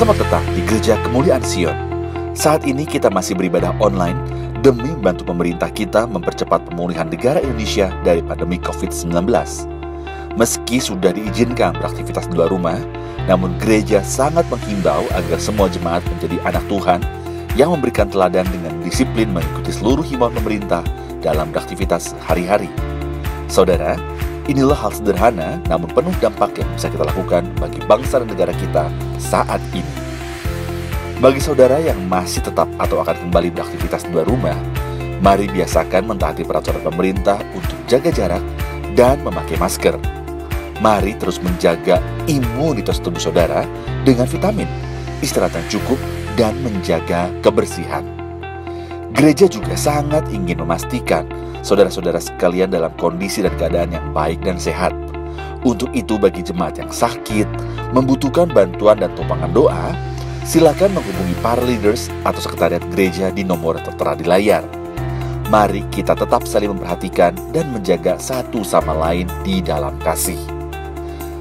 Selamat datang di Gereja Kemuliaan Sion. Saat ini kita masih beribadah online demi membantu pemerintah kita mempercepat pemulihan negara Indonesia dari pandemi COVID-19. Meski sudah diizinkan beraktivitas di luar rumah, namun gereja sangat menghimbau agar semua jemaat menjadi anak Tuhan yang memberikan teladan dengan disiplin mengikuti seluruh himbauan pemerintah dalam beraktivitas hari-hari. Saudara, inilah hal sederhana namun penuh dampak yang bisa kita lakukan bagi bangsa dan negara kita saat ini. Bagi saudara yang masih tetap atau akan kembali beraktivitas di luar rumah, mari biasakan mentaati peraturan pemerintah untuk jaga jarak dan memakai masker. Mari terus menjaga imunitas tubuh saudara dengan vitamin, istirahat yang cukup, dan menjaga kebersihan. Gereja juga sangat ingin memastikan saudara-saudara sekalian dalam kondisi dan keadaan yang baik dan sehat. Untuk itu bagi jemaat yang sakit, membutuhkan bantuan dan tumpangan doa, silakan menghubungi para leaders atau sekretariat gereja di nomor tertera di layar. Mari kita tetap saling memperhatikan dan menjaga satu sama lain di dalam kasih.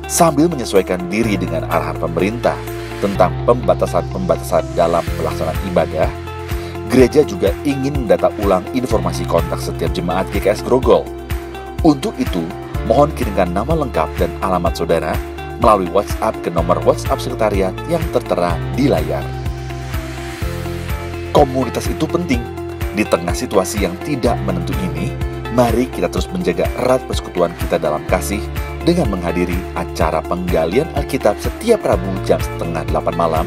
Sambil menyesuaikan diri dengan arahan pemerintah tentang pembatasan-pembatasan dalam pelaksanaan ibadah, gereja juga ingin mendata ulang informasi kontak setiap jemaat GKS Grogol. Untuk itu, mohon kirimkan nama lengkap dan alamat saudara melalui WhatsApp ke nomor WhatsApp sekretariat yang tertera di layar. Komunitas itu penting. Di tengah situasi yang tidak menentu ini, mari kita terus menjaga erat persekutuan kita dalam kasih dengan menghadiri acara penggalian Alkitab setiap Rabu jam 7:30 malam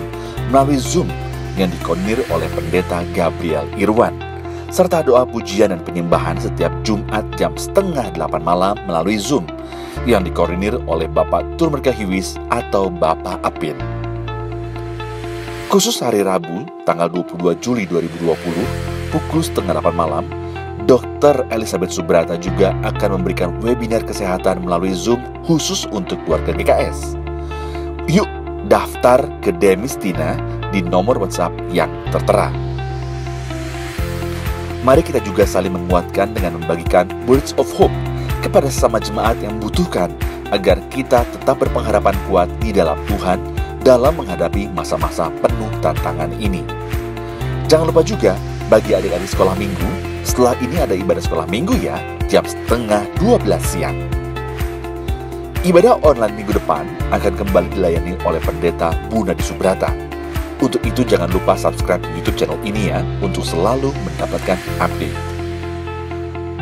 melalui Zoom yang dikoordinir oleh Pendeta Gabriel Irwan, serta doa pujian dan penyembahan setiap Jumat jam 7:30 malam melalui Zoom yang dikoordinir oleh Bapak Turmerka Hiwis atau Bapak Apin. Khusus hari Rabu, tanggal 22 Juli 2020, pukul 7:30 malam, Dr. Elizabeth Subrata juga akan memberikan webinar kesehatan melalui Zoom khusus untuk keluarga GKS. Yuk, daftar ke Demistina di nomor WhatsApp yang tertera. Mari kita juga saling menguatkan dengan membagikan words of hope kepada sesama jemaat yang membutuhkan agar kita tetap berpengharapan kuat di dalam Tuhan dalam menghadapi masa-masa penuh tantangan ini. Jangan lupa juga bagi adik-adik sekolah minggu, setelah ini ada ibadah sekolah minggu ya, jam 11:30 siang. Ibadah online minggu depan akan kembali dilayani oleh Pendeta Bunadi Subrata. Untuk itu jangan lupa subscribe YouTube channel ini ya, untuk selalu mendapatkan update.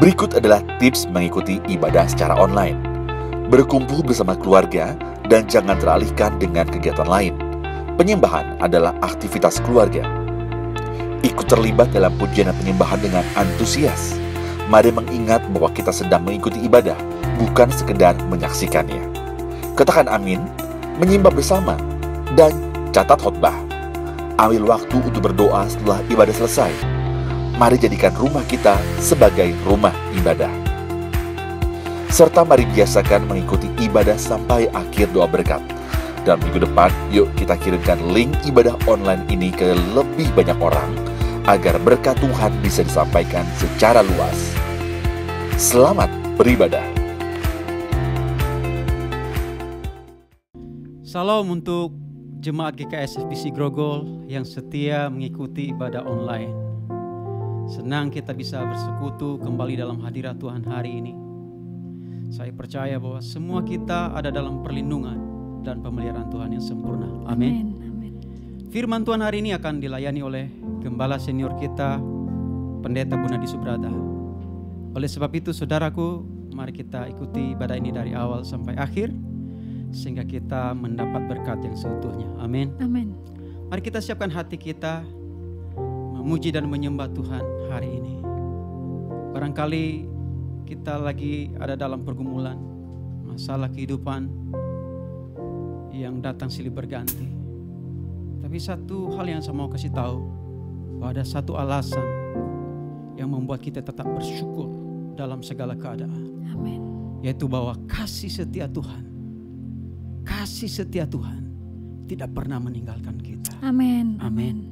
Berikut adalah tips mengikuti ibadah secara online. Berkumpul bersama keluarga dan jangan teralihkan dengan kegiatan lain. Penyembahan adalah aktivitas keluarga. Ikut terlibat dalam pujian dan penyembahan dengan antusias. Mari mengingat bahwa kita sedang mengikuti ibadah, bukan sekedar menyaksikannya. Katakan amin, menyembah bersama, dan catat khotbah. Ambil waktu untuk berdoa setelah ibadah selesai. Mari jadikan rumah kita sebagai rumah ibadah. Serta mari biasakan mengikuti ibadah sampai akhir doa berkat. Dan minggu depan, yuk kita kirimkan link ibadah online ini ke lebih banyak orang, agar berkat Tuhan bisa disampaikan secara luas. Selamat beribadah. Salam untuk jemaat GKS FPC Grogol yang setia mengikuti ibadah online. Senang kita bisa bersekutu kembali dalam hadirat Tuhan hari ini. Saya percaya bahwa semua kita ada dalam perlindungan dan pemeliharaan Tuhan yang sempurna. Amin. Firman Tuhan hari ini akan dilayani oleh Gembala senior kita, Pendeta Bunadi Subrata. Oleh sebab itu saudaraku, mari kita ikuti ibadah ini dari awal sampai akhir, sehingga kita mendapat berkat yang seutuhnya. Amin. Amin. Mari kita siapkan hati kita memuji dan menyembah Tuhan hari ini. Barangkali kita lagi ada dalam pergumulan, masalah kehidupan yang datang silih berganti. Tapi satu hal yang saya mau kasih tahu, bahwa ada satu alasan yang membuat kita tetap bersyukur dalam segala keadaan. Amin. Yaitu bahwa kasih setia Tuhan tidak pernah meninggalkan kita. Amin. Amin.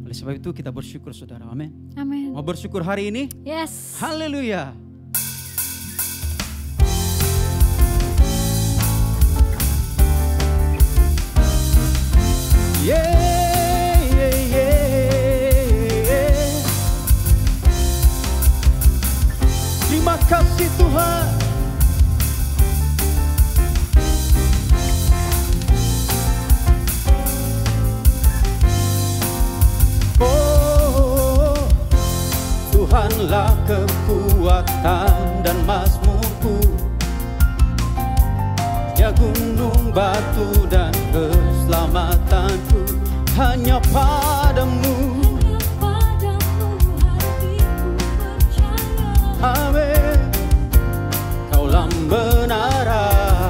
Oleh sebab itu kita bersyukur saudara. Amin. Amin. Mau bersyukur hari ini? Yes. Haleluya. Yeah. Tuhanlah kekuatan dan mazmurku, ya gunung batu dan keselamatanku. Hanya padamu, amin. Kaulah menara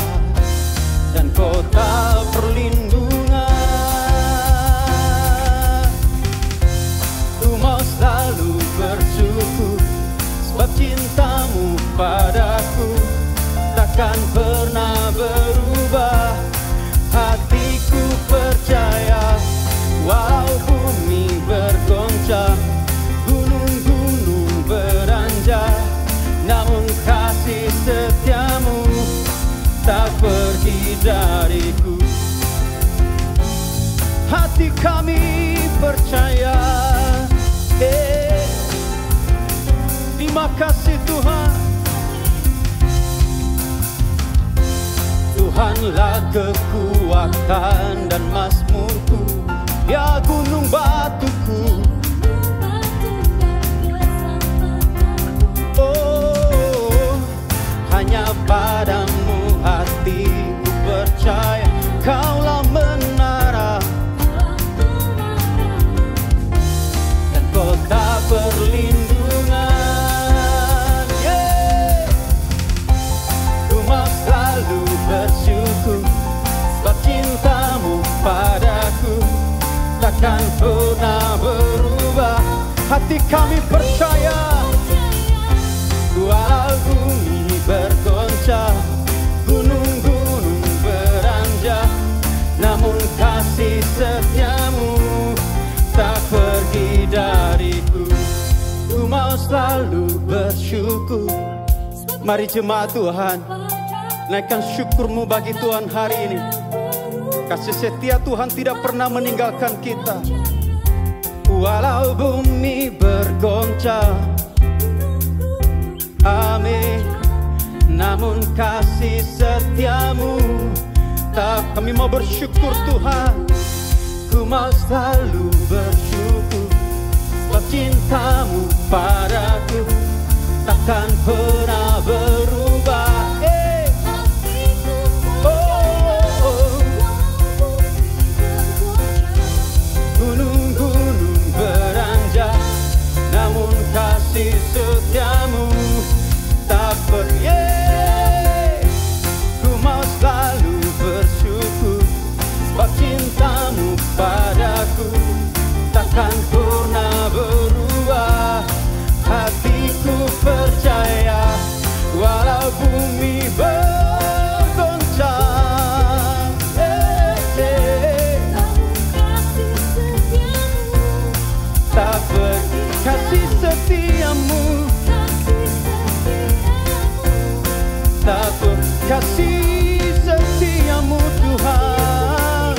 dan kota perlindungan. Ku mau selalu bersyukur, sebab cintamu padaku takkan pernah berubah. Hatiku percaya, walau bumi bergoncang, gunung-gunung beranjak, namun kasih setiamu tak pergi dariku. Hati kami percaya, terima kasih Tuhan. Tuhanlah kekuatan dan mazmurku, ya gunung batuku. Oh, hanya padamu hatiku percaya. Kaulah menara dan kota perlindungan. Ku mau selalu bersyukur, sebab cintamu padaku takkan pernah berubah. Hati kami percaya, walau bumi bergoncang, gunung-gunung beranjak, namun kasih setiamu tak pergi dariku. Ku mau selalu bersyukur. Mari jemaat Tuhan, naikkan syukurmu bagi Tuhan hari ini. Kasih setia Tuhan tidak pernah meninggalkan kita. Walau bumi bergoncang, amin, namun kasih setiamu tak. Kami mau bersyukur Tuhan. Ku mau selalu bersyukur, sebab cintamu padaku takkan pernah berubah. Gunung-gunung beranjak, namun kasih setiamu tak pergi. Ku mau selalu bersyukur, sebab cintamu padaku takkan pernah berubah. Hatiku percaya, walau bumi bergoncang, tak pergi. Kasih setiamu tak pergi. Kasih setiamu Tuhan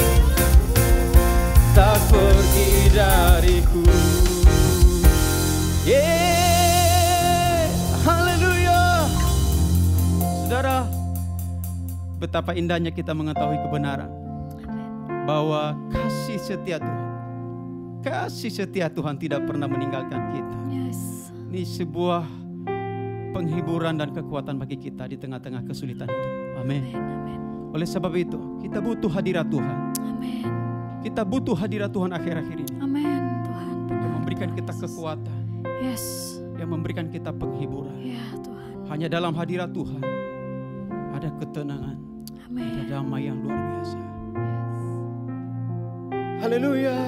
tak pergi dariku. Haleluya. Saudara, betapa indahnya kita mengetahui kebenaran bahwa kasih setia Tuhan tidak pernah meninggalkan kita. Ini sebuah penghiburan dan kekuatan bagi kita di tengah-tengah kesulitan hidup. Amin. Oleh sebab itu, kita butuh hadirat Tuhan. Amin. Kita butuh hadirat Tuhan akhir-akhir ini. Amin, Tuhan. Yang memberikan kita kekuatan. Yes. Yang memberikan kita penghiburan. Ya, Tuhan. Hanya dalam hadirat Tuhan ada ketenangan. Amin. Ada damai yang luar biasa. Haleluya.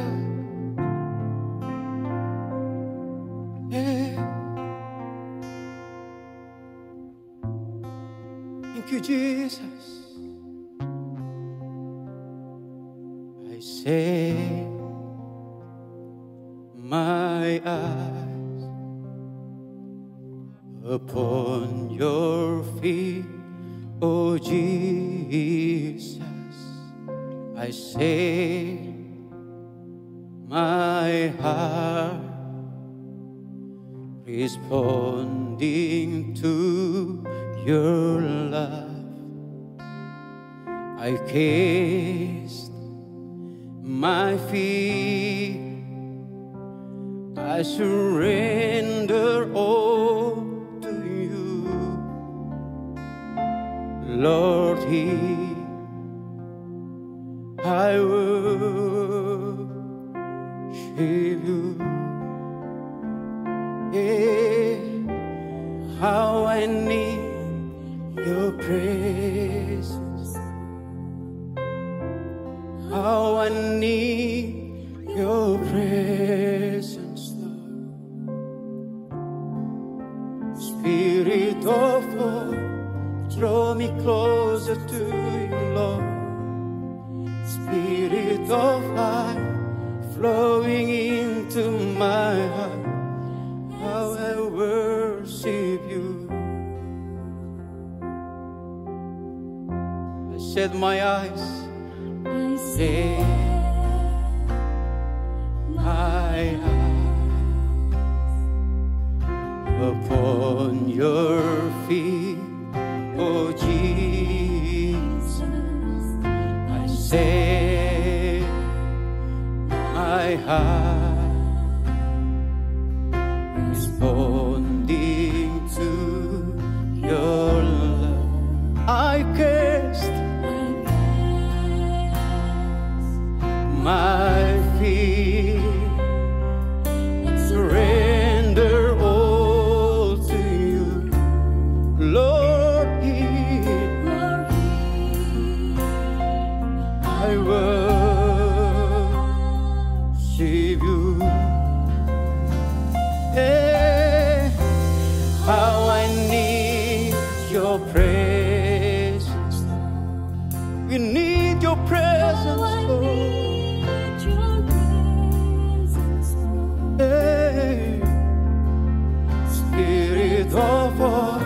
Thank you, Jesus. I say my eyes upon your feet, oh Jesus. I say my heart responding to your love. I cast my feet, I surrender all to you, Lord. Here I worship you. Yeah, how I need your presence, how I need your presence, Lord. Spirit of God, draw me closer to you, Lord. Spirit of life, flowing into my heart, how I worship you. I set my eyes, set my eyes upon your feet, oh Jesus. I set my heart responding to your love. I cast my fear, surrender all to you, Lord. Here I worship you. Hey, how I need your presence. We need your presence, Lord. Hey, Spirit of God,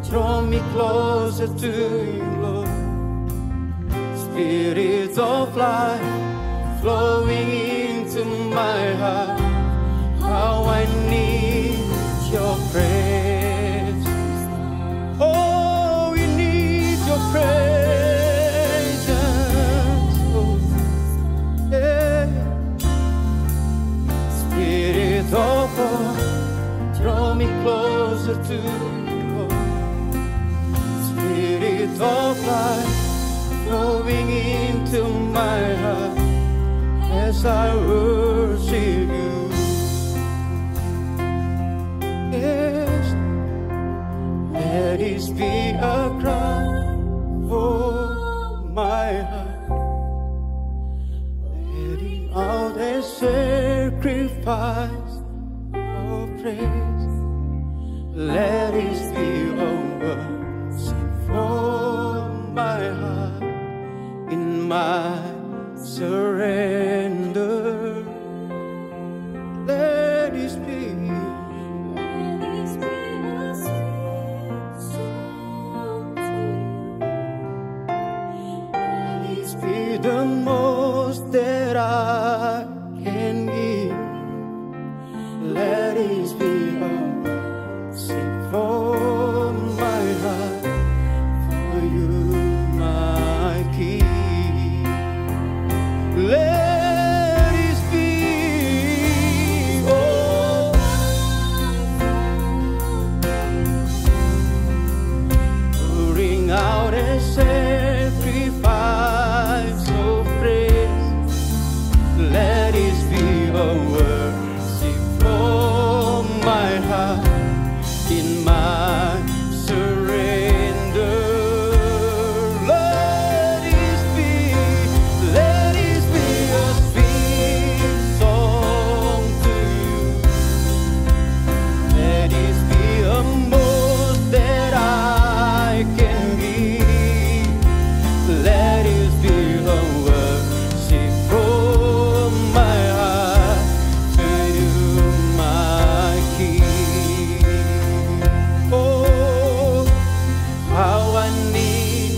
draw me closer to you, Lord. Spirit of life, flowing into my heart, how I need your presence. Oh, we need your presence, Lord. Yeah. Spirit of God, draw me closer to you, Lord. Spirit of life, flowing into my heart, as I worship you. Yes, let it be a crown for my heart, let it out a sacrifice of praise. Let it be a worship from my heart, in my surrender. Let it be a sweet song to you. Let it be the most that I can give. Let it be a worship from my heart, for you, my King. Let it be, oh, pouring out a sacrifice of praise. Let it be a worship from my heart, in my surrender. Let it be a sweet song to you. Let it be a most that I can give. Let it be a worship from my heart to you, my King. Oh, how I need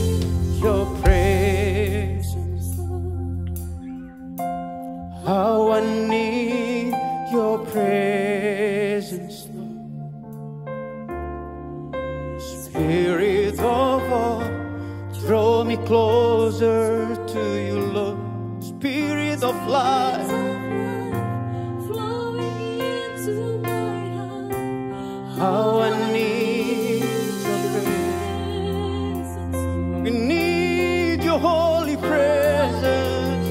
your presence, how I need your presence, Lord. Spirit of God, draw me closer to you, Lord. Spirit of life, flowing Oh, I need your presence. We need your holy presence.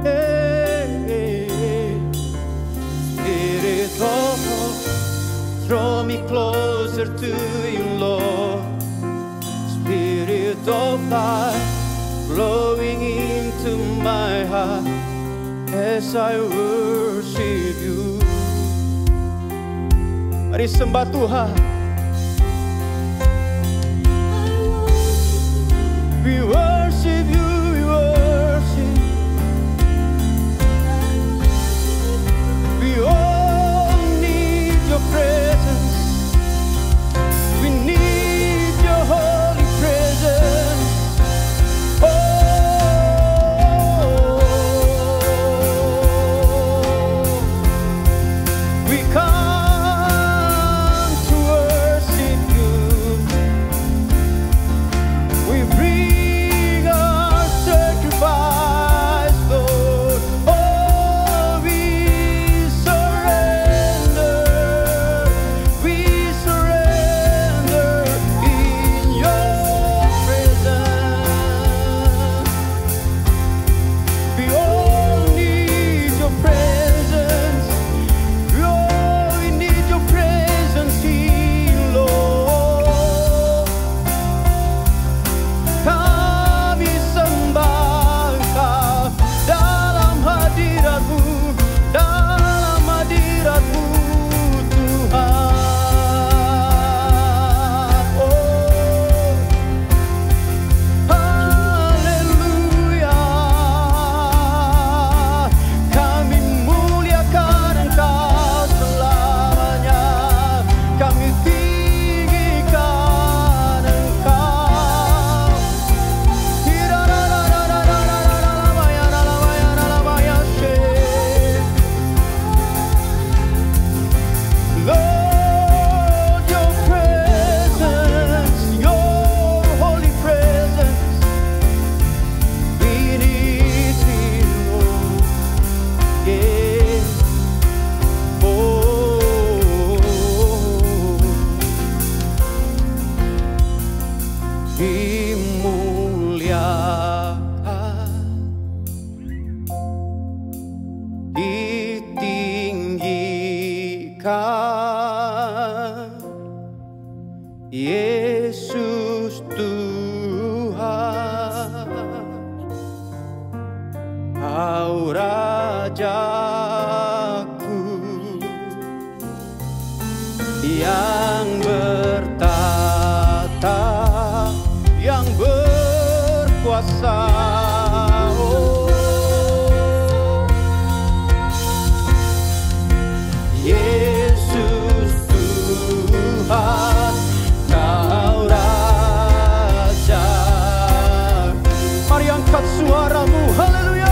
Hey, Spirit of God, draw me closer to you, Lord. Spirit of life, flowing into my heart as I worship you. Mari sembah Tuhan. We worship you, we worship. We all need your presence. We need your holy presence. We come to worship you. We bring our sacrifice, Lord. Oh, we surrender in your presence. We all need your presence. We need your presence here, Lord. Kami sembah Engkau dalam hadirat-Mu, Tuhan. Oh, haleluya. Kami muliakan Engkau selamanya. Kami tinggikan Engkau. Lord, your presence, your holy presence, we need you, Lord. Yeah. Dimuliakan, ditinggikan, Yesus Tuhan, Kau Rajaku yang bertata, yang berkuasa. Oh, Yesus Tuhan, Kau Raja. Mari angkat suaramu, haleluya.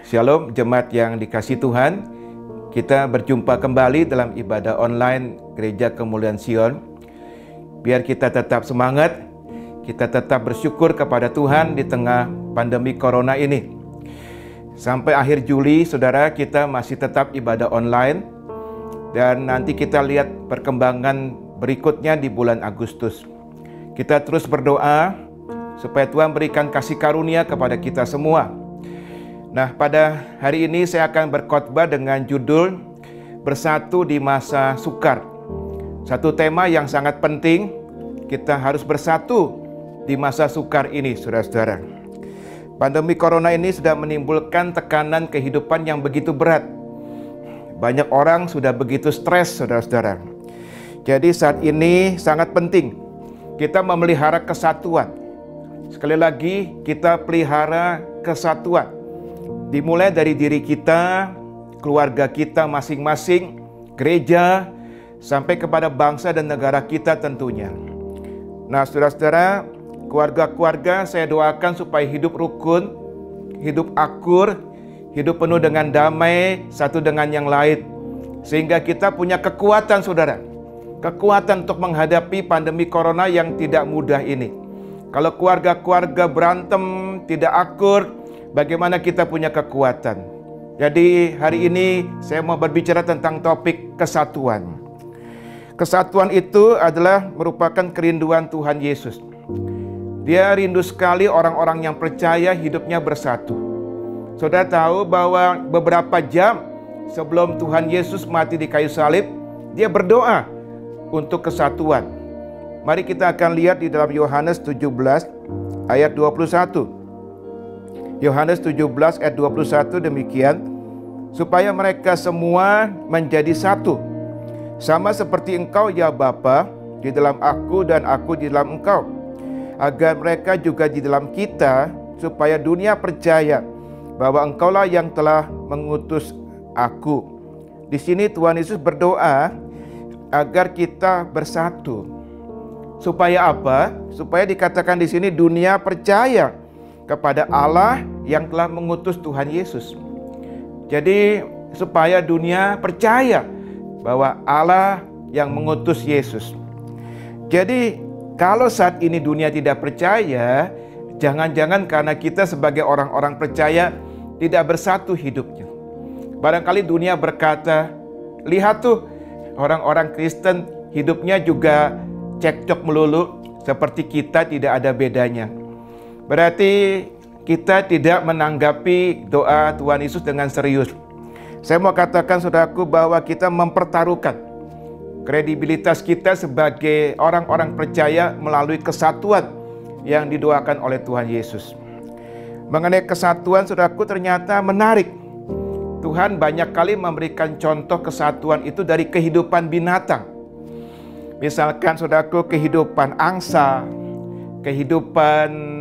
Shalom jemaat yang dikasihi Tuhan. Kita berjumpa kembali dalam ibadah online Gereja Kemuliaan Sion. Biar kita tetap semangat, kita tetap bersyukur kepada Tuhan di tengah pandemi corona ini. Sampai akhir Juli, saudara, kita masih tetap ibadah online. Dan nanti kita lihat perkembangan berikutnya di bulan Agustus. Kita terus berdoa supaya Tuhan berikan kasih karunia kepada kita semua. Nah, pada hari ini saya akan berkhotbah dengan judul Bersatu di Masa Sukar. Satu tema yang sangat penting, kita harus bersatu di masa sukar ini, saudara-saudara. Pandemi corona ini sudah menimbulkan tekanan kehidupan yang begitu berat. Banyak orang sudah begitu stres, saudara-saudara. Jadi saat ini sangat penting kita memelihara kesatuan. Sekali lagi, kita pelihara kesatuan. Dimulai dari diri kita, keluarga kita masing-masing, gereja, sampai kepada bangsa dan negara kita tentunya. Nah, saudara-saudara, keluarga-keluarga saya doakan supaya hidup rukun, hidup akur, hidup penuh dengan damai satu dengan yang lain. Sehingga kita punya kekuatan, saudara. Kekuatan untuk menghadapi pandemi corona yang tidak mudah ini. Kalau keluarga-keluarga berantem, tidak akur, bagaimana kita punya kekuatan? Jadi hari ini saya mau berbicara tentang topik kesatuan. Kesatuan itu adalah merupakan kerinduan Tuhan Yesus. Dia rindu sekali orang-orang yang percaya hidupnya bersatu. Saudara tahu bahwa beberapa jam sebelum Tuhan Yesus mati di kayu salib, dia berdoa untuk kesatuan. Mari kita akan lihat di dalam Yohanes 17 ayat 21. Yohanes 17 ayat 21 demikian, supaya mereka semua menjadi satu, sama seperti Engkau ya Bapa di dalam Aku dan Aku di dalam Engkau, agar mereka juga di dalam kita, supaya dunia percaya bahwa Engkaulah yang telah mengutus Aku. Di sini Tuhan Yesus berdoa agar kita bersatu. Supaya apa? Supaya dikatakan di sini dunia percaya kepada Allah yang telah mengutus Tuhan Yesus. Jadi supaya dunia percaya bahwa Allah yang mengutus Yesus. Jadi kalau saat ini dunia tidak percaya, jangan-jangan karena kita sebagai orang-orang percaya tidak bersatu hidupnya. Barangkali dunia berkata, lihat tuh orang-orang Kristen hidupnya juga cekcok melulu, seperti kita tidak ada bedanya. Berarti kita tidak menanggapi doa Tuhan Yesus dengan serius. Saya mau katakan saudaraku bahwa kita mempertaruhkan kredibilitas kita sebagai orang-orang percaya melalui kesatuan yang didoakan oleh Tuhan Yesus. Mengenai kesatuan saudaraku ternyata menarik. Tuhan banyak kali memberikan contoh kesatuan itu dari kehidupan binatang. Misalkan saudaraku kehidupan angsa, kehidupan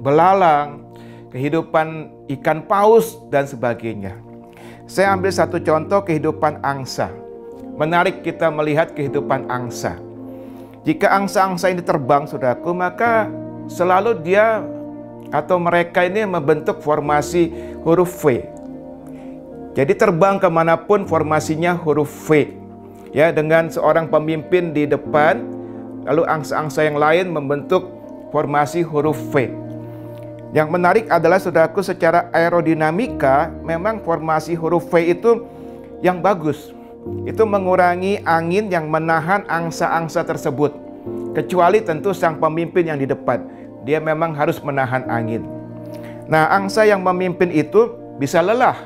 belalang, kehidupan ikan paus, dan sebagainya. Saya ambil satu contoh kehidupan angsa. Menarik kita melihat kehidupan angsa. Jika angsa-angsa ini terbang, saudaraku, maka selalu dia atau mereka ini membentuk formasi huruf V. Jadi terbang kemanapun formasinya huruf V. Ya, dengan seorang pemimpin di depan, lalu angsa-angsa yang lain membentuk formasi huruf V. Yang menarik adalah saudaraku secara aerodinamika memang formasi huruf V itu yang bagus. Itu mengurangi angin yang menahan angsa-angsa tersebut. Kecuali tentu sang pemimpin yang di depan. Dia memang harus menahan angin. Nah, angsa yang memimpin itu bisa lelah.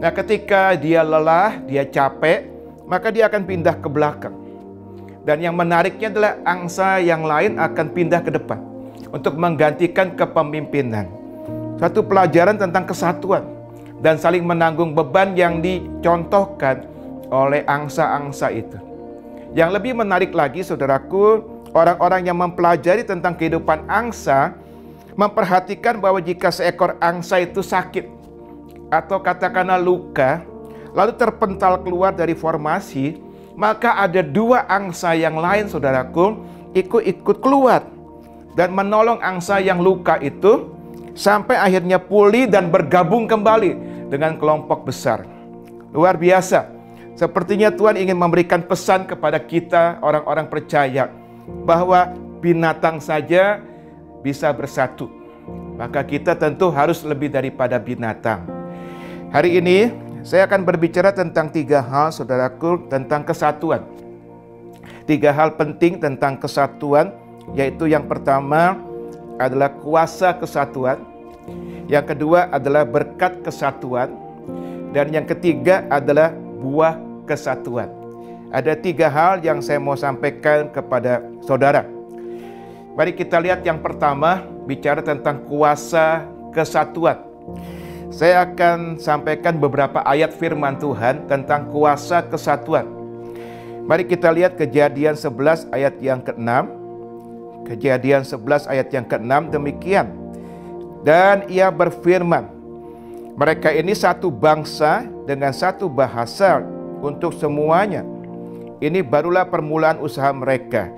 Nah, ketika dia lelah, dia capek, maka dia akan pindah ke belakang. Dan yang menariknya adalah angsa yang lain akan pindah ke depan untuk menggantikan kepemimpinan. Satu pelajaran tentang kesatuan dan saling menanggung beban yang dicontohkan oleh angsa-angsa itu. Yang lebih menarik lagi saudaraku, orang-orang yang mempelajari tentang kehidupan angsa memperhatikan bahwa jika seekor angsa itu sakit atau katakanlah luka, lalu terpental keluar dari formasi, maka ada dua angsa yang lain saudaraku ikut keluar dan menolong angsa yang luka itu sampai akhirnya pulih dan bergabung kembali dengan kelompok besar. Luar biasa. Sepertinya Tuhan ingin memberikan pesan kepada kita orang-orang percaya bahwa binatang saja bisa bersatu. Maka kita tentu harus lebih daripada binatang. Hari ini saya akan berbicara tentang 3 hal, saudaraku, tentang kesatuan. 3 hal penting tentang kesatuan, yaitu yang pertama adalah kuasa kesatuan, yang kedua adalah berkat kesatuan, dan yang ketiga adalah buah kesatuan. Ada 3 hal yang saya mau sampaikan kepada saudara. Mari kita lihat yang pertama, bicara tentang kuasa kesatuan. Saya akan sampaikan beberapa ayat firman Tuhan tentang kuasa kesatuan. Mari kita lihat Kejadian 11 ayat yang ke-6. Kejadian 11 ayat yang ke-6 demikian. Dan ia berfirman, mereka ini satu bangsa dengan satu bahasa untuk semuanya. Ini barulah permulaan usaha mereka.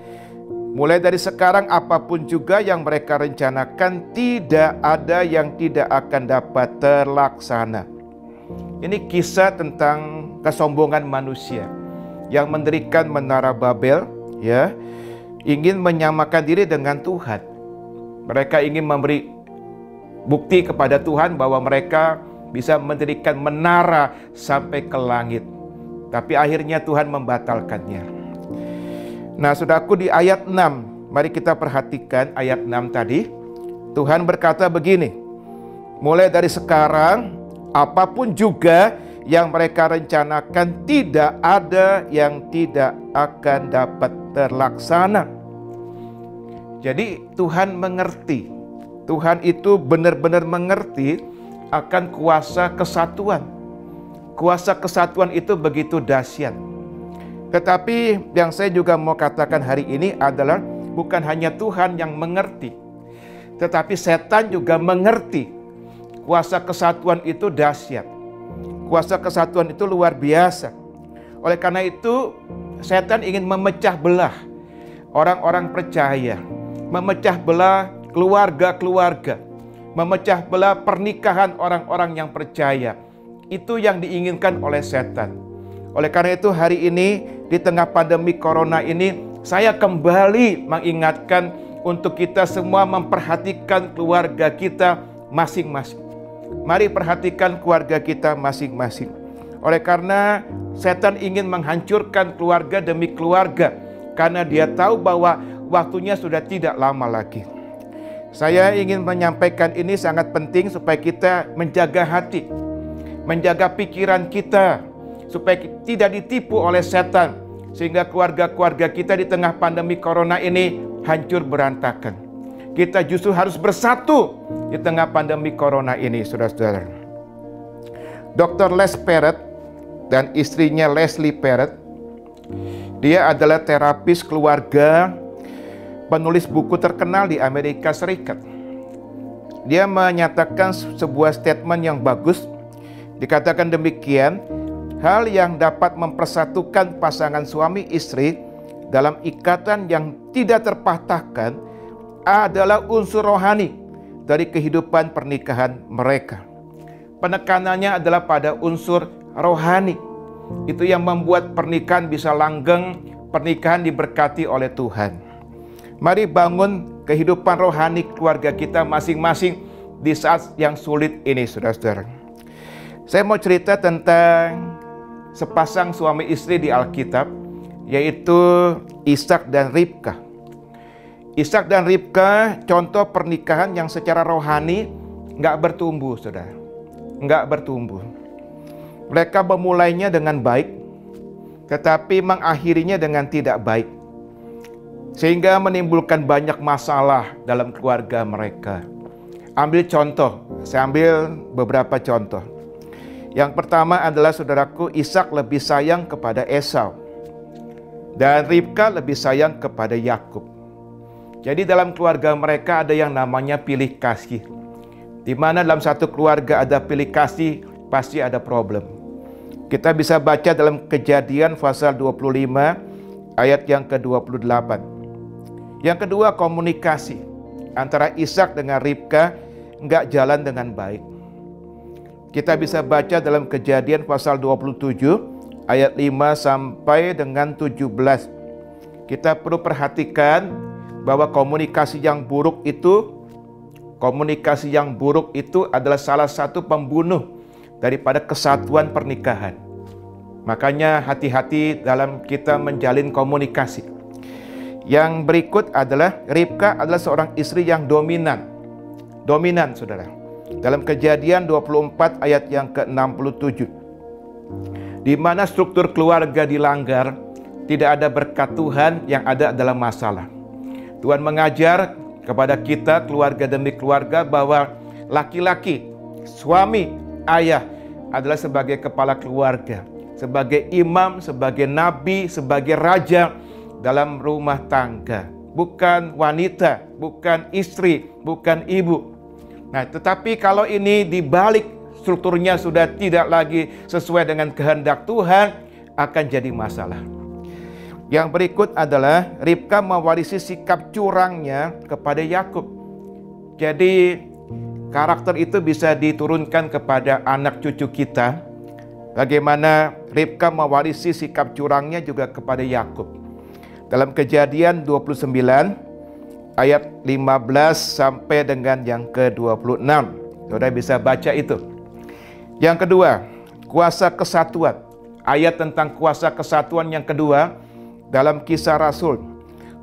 Mulai dari sekarang apapun juga yang mereka rencanakan, tidak ada yang tidak akan dapat terlaksana. Ini kisah tentang kesombongan manusia yang mendirikan menara Babel, ya, ingin menyamakan diri dengan Tuhan. Mereka ingin memberi bukti kepada Tuhan bahwa mereka bisa mendirikan menara sampai ke langit. Tapi akhirnya Tuhan membatalkannya. Nah, saudaraku, di ayat 6, mari kita perhatikan ayat 6 tadi. Tuhan berkata begini, mulai dari sekarang apapun juga yang mereka rencanakan, tidak ada yang tidak akan dapat terlaksana. Jadi Tuhan mengerti. Tuhan itu benar-benar mengerti akan kuasa kesatuan. Kuasa kesatuan itu begitu dahsyat. Tetapi yang saya juga mau katakan hari ini adalah bukan hanya Tuhan yang mengerti, tetapi setan juga mengerti. Kuasa kesatuan itu dahsyat. Kuasa kesatuan itu luar biasa. Oleh karena itu, setan ingin memecah belah orang-orang percaya, memecah belah keluarga-keluarga, memecah belah pernikahan orang-orang yang percaya. Itu yang diinginkan oleh setan. Oleh karena itu, hari ini di tengah pandemi corona ini, saya kembali mengingatkan untuk kita semua memperhatikan keluarga kita masing-masing. Mari perhatikan keluarga kita masing-masing. Oleh karena setan ingin menghancurkan keluarga demi keluarga, karena dia tahu bahwa waktunya sudah tidak lama lagi. Saya ingin menyampaikan ini sangat penting supaya kita menjaga hati, menjaga pikiran kita, supaya tidak ditipu oleh setan, sehingga keluarga-keluarga kita di tengah pandemi corona ini hancur berantakan. Kita justru harus bersatu di tengah pandemi corona ini, saudara-saudara. Dr. Les Parrott dan istrinya Leslie Parrott, dia adalah terapis keluarga, penulis buku terkenal di Amerika Serikat. Dia menyatakan sebuah statement yang bagus. Dikatakan demikian, hal yang dapat mempersatukan pasangan suami istri dalam ikatan yang tidak terpatahkan adalah unsur rohani dari kehidupan pernikahan mereka. Penekanannya adalah pada unsur rohani. Itu yang membuat pernikahan bisa langgeng, pernikahan diberkati oleh Tuhan. Mari bangun kehidupan rohani keluarga kita masing-masing di saat yang sulit ini, saudara-saudara. Saya mau cerita tentang sepasang suami istri di Alkitab, yaitu Ishak dan Ribka. Ishak dan Ribka contoh pernikahan yang secara rohani nggak bertumbuh, saudara. Nggak bertumbuh. Mereka memulainya dengan baik, tetapi mengakhirinya dengan tidak baik. Sehingga menimbulkan banyak masalah dalam keluarga mereka. Ambil contoh, saya ambil beberapa contoh. Yang pertama adalah, saudaraku, Ishak lebih sayang kepada Esau. Dan Ribka lebih sayang kepada Yakub. Jadi dalam keluarga mereka ada yang namanya pilih kasih. Di mana dalam satu keluarga ada pilih kasih, pasti ada problem. Kita bisa baca dalam Kejadian pasal 25 ayat yang ke-28. Yang kedua, komunikasi antara Ishak dengan Ribka nggak jalan dengan baik. Kita bisa baca dalam Kejadian pasal 27 ayat 5 sampai dengan 17. Kita perlu perhatikan bahwa komunikasi yang buruk itu adalah salah satu pembunuh daripada kesatuan pernikahan. Makanya hati-hati dalam kita menjalin komunikasi. Yang berikut adalah Ribka adalah seorang istri yang dominan, saudara. Dalam Kejadian 24 ayat yang ke-67, di mana struktur keluarga dilanggar, tidak ada berkat Tuhan, yang ada adalah masalah. Tuhan mengajar kepada kita, keluarga demi keluarga, bahwa laki-laki, suami, ayah adalah sebagai kepala keluarga, sebagai imam, sebagai nabi, sebagai raja dalam rumah tangga. Bukan wanita, bukan istri, bukan ibu. Nah, tetapi kalau ini dibalik strukturnya sudah tidak lagi sesuai dengan kehendak Tuhan, akan jadi masalah. Yang berikut adalah Ribka mewarisi sikap curangnya kepada Yakub. Jadi karakter itu bisa diturunkan kepada anak cucu kita. Bagaimana Ribka mewarisi sikap curangnya juga kepada Yakub. Dalam Kejadian 29 ayat 15 sampai dengan yang ke-26. Saudara bisa baca itu. Yang kedua, kuasa kesatuan. Ayat tentang kuasa kesatuan yang kedua dalam Kisah Rasul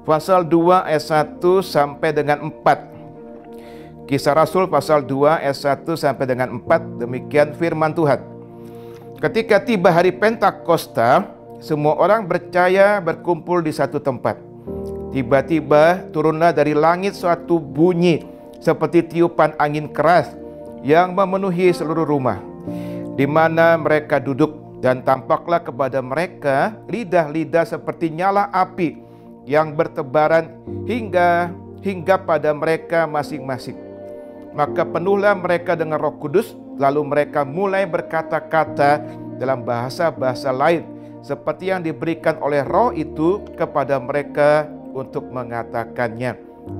pasal 2 ayat 1 sampai dengan 4. Kisah Rasul pasal 2 ayat 1 sampai dengan 4, demikian firman Tuhan. Ketika tiba hari Pentakosta, semua orang percaya berkumpul di satu tempat. Tiba-tiba turunlah dari langit suatu bunyi seperti tiupan angin keras yang memenuhi seluruh rumah di mana mereka duduk, dan tampaklah kepada mereka lidah-lidah seperti nyala api yang bertebaran hingga pada mereka masing-masing. Maka penuhlah mereka dengan Roh Kudus, lalu mereka mulai berkata-kata dalam bahasa-bahasa lain seperti yang diberikan oleh Roh itu kepada mereka untuk mengatakannya.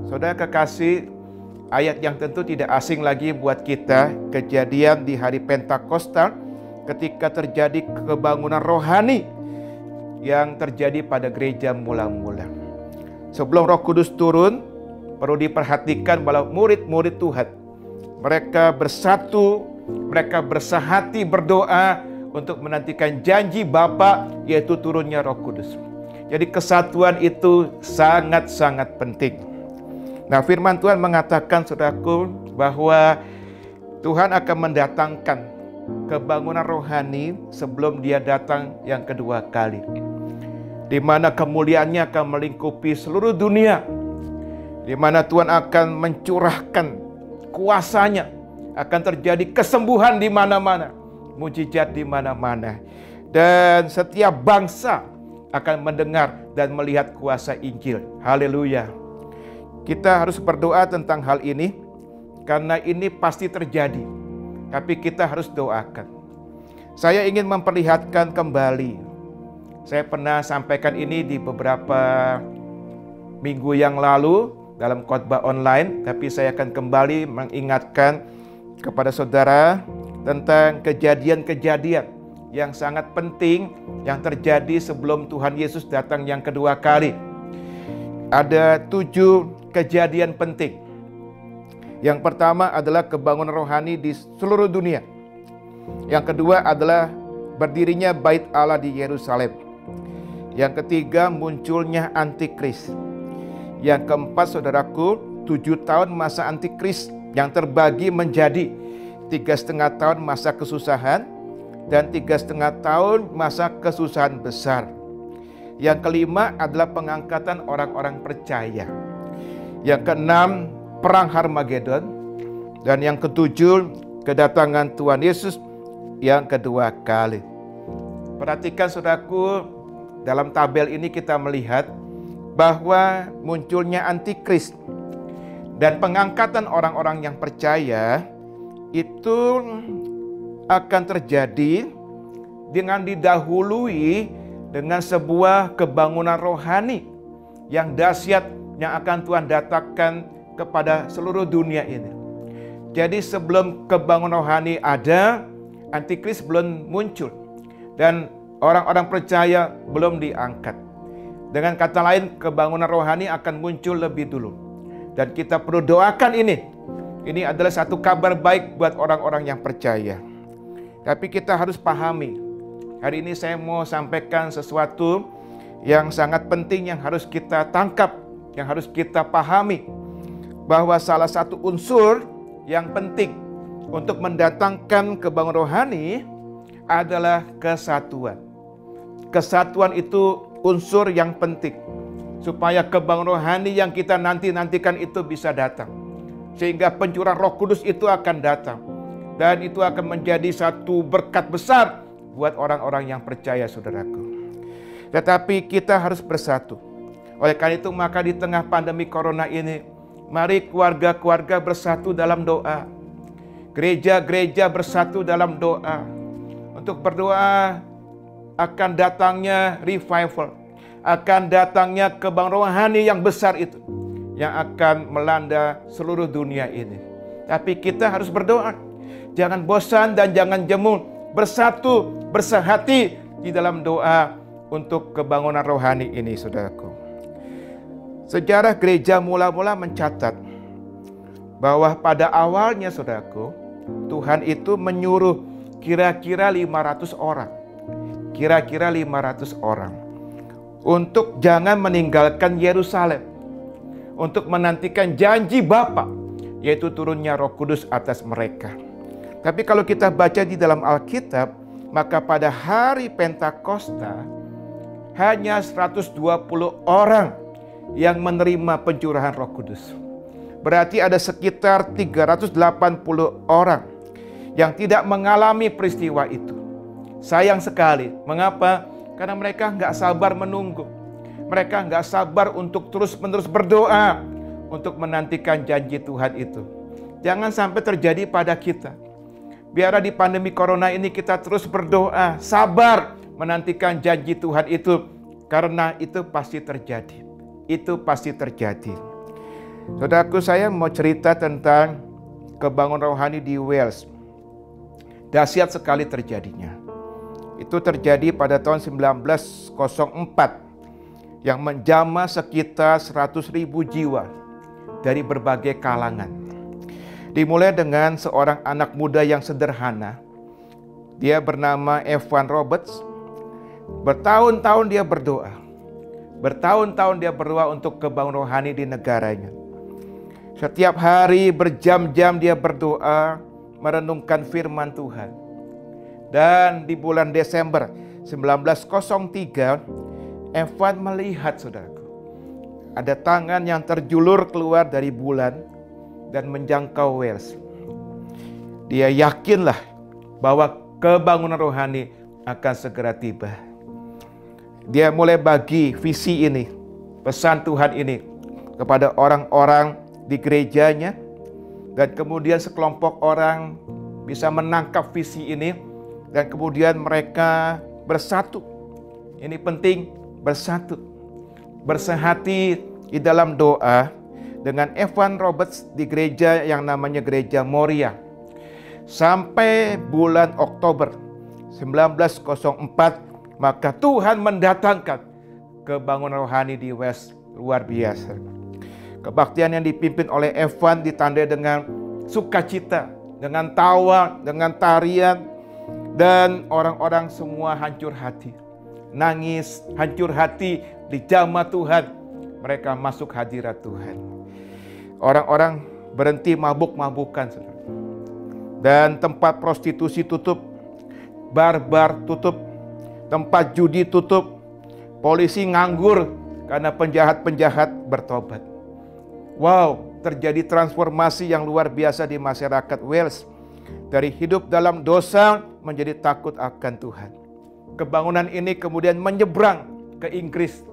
Saudara kekasih, ayat yang tentu tidak asing lagi buat kita, kejadian di hari Pentakosta ketika terjadi kebangunan rohani yang terjadi pada gereja mula-mula. Sebelum Roh Kudus turun, perlu diperhatikan bahwa murid-murid Tuhan, mereka bersatu, mereka bersahati berdoa untuk menantikan janji Bapa, yaitu turunnya Roh Kudus. Jadi kesatuan itu sangat-sangat penting. Nah, firman Tuhan mengatakan, saudaraku, bahwa Tuhan akan mendatangkan kebangunan rohani sebelum Dia datang yang kedua kali, di mana kemuliaannya akan melingkupi seluruh dunia, di mana Tuhan akan mencurahkan kuasanya, akan terjadi kesembuhan di mana-mana, mujizat di mana-mana, dan setiap bangsa akan mendengar dan melihat kuasa Injil. Haleluya. Kita harus berdoa tentang hal ini, karena ini pasti terjadi, tapi kita harus doakan. Saya ingin memperlihatkan kembali, saya pernah sampaikan ini di beberapa minggu yang lalu dalam khotbah online, tapi saya akan kembali mengingatkan kepada saudara tentang kejadian-kejadian yang sangat penting yang terjadi sebelum Tuhan Yesus datang yang kedua kali. Ada 7 kejadian penting. Yang pertama adalah kebangunan rohani di seluruh dunia. Yang kedua adalah berdirinya Bait Allah di Yerusalem. Yang ketiga, munculnya antikris. Yang keempat, saudaraku, 7 tahun masa antikris yang terbagi menjadi 3,5 tahun masa kesusahan dan 3,5 tahun masa kesusahan besar. Yang kelima adalah pengangkatan orang-orang percaya. Yang keenam, perang Harmagedon. Dan yang ketujuh, kedatangan Tuhan Yesus yang kedua kali. Perhatikan saudaraku, dalam tabel ini kita melihat bahwa munculnya antikris dan pengangkatan orang-orang yang percaya itu akan terjadi dengan didahului dengan sebuah kebangunan rohani yang dahsyat yang akan Tuhan datangkan kepada seluruh dunia ini. Jadi sebelum kebangunan rohani ada, Antikris belum muncul dan orang-orang percaya belum diangkat. Dengan kata lain, kebangunan rohani akan muncul lebih dulu. Dan kita perlu doakan ini. Ini adalah satu kabar baik buat orang-orang yang percaya. Tapi kita harus pahami. Hari ini saya mau sampaikan sesuatu yang sangat penting yang harus kita tangkap, yang harus kita pahami. Bahwa salah satu unsur yang penting untuk mendatangkan kebangunan rohani adalah kesatuan. Kesatuan itu unsur yang penting supaya kebangunan rohani yang kita nantikan itu bisa datang. Sehingga pencurahan Roh Kudus itu akan datang. Dan itu akan menjadi satu berkat besar buat orang-orang yang percaya, saudaraku. Tetapi kita harus bersatu. Oleh karena itu maka di tengah pandemi corona ini, mari keluarga-keluarga bersatu dalam doa. Gereja-gereja bersatu dalam doa. Untuk berdoa akan datangnya revival. Akan datangnya kebangunan rohani yang besar itu. Yang akan melanda seluruh dunia ini. Tapi kita harus berdoa. Jangan bosan dan jangan jemu. Bersatu, bersehati di dalam doa untuk kebangunan rohani ini, saudaraku. Sejarah gereja mula-mula mencatat bahwa pada awalnya, saudaraku, Tuhan itu menyuruh kira-kira 500 orang. Kira-kira 500 orang. Untuk jangan meninggalkan Yerusalem. Untuk menantikan janji Bapa, yaitu turunnya Roh Kudus atas mereka. Tapi kalau kita baca di dalam Alkitab, maka pada hari Pentakosta, hanya 120 orang yang menerima pencurahan Roh Kudus. Berarti ada sekitar 380 orang yang tidak mengalami peristiwa itu. Sayang sekali. Mengapa? Karena mereka nggak sabar menunggu. Mereka nggak sabar untuk terus-menerus berdoa untuk menantikan janji Tuhan itu. Jangan sampai terjadi pada kita. Biarlah di pandemi corona ini kita terus berdoa, sabar menantikan janji Tuhan itu, karena itu pasti terjadi. Itu pasti terjadi. Saudaraku, saya mau cerita tentang kebangunan rohani di Wales. Dahsyat sekali terjadinya. Itu terjadi pada tahun 1904 yang menjamah sekitar 100.000 jiwa dari berbagai kalangan. Dimulai dengan seorang anak muda yang sederhana. Dia bernama Evan Roberts. Bertahun-tahun dia berdoa. Bertahun-tahun dia berdoa untuk kebangunan rohani di negaranya. Setiap hari berjam-jam dia berdoa, merenungkan firman Tuhan. Dan di bulan Desember 1903, Evan melihat, saudaraku, ada tangan yang terjulur keluar dari bulan dan menjangkau Wales. Dia yakinlah bahwa kebangunan rohani akan segera tiba. Dia mulai bagi visi ini, pesan Tuhan ini kepada orang-orang di gerejanya, dan kemudian sekelompok orang bisa menangkap visi ini, dan kemudian mereka bersatu. Ini penting, bersatu, bersehati di dalam doa dengan Evan Roberts di gereja yang namanya Gereja Moria. Sampai bulan Oktober 1904, maka Tuhan mendatangkan kebangunan rohani di West, luar biasa. Kebaktian yang dipimpin oleh Evan ditandai dengan sukacita, dengan tawa, dengan tarian, dan orang-orang semua hancur hati. Nangis, hancur hati di jamah Tuhan. Mereka masuk hadirat Tuhan. Orang-orang berhenti mabuk-mabukan. Dan tempat prostitusi tutup. Bar-bar tutup. Tempat judi tutup. Polisi nganggur karena penjahat-penjahat bertobat. Wow, terjadi transformasi yang luar biasa di masyarakat Wales. Dari hidup dalam dosa menjadi takut akan Tuhan. Kebangunan ini kemudian menyeberang ke Inggris,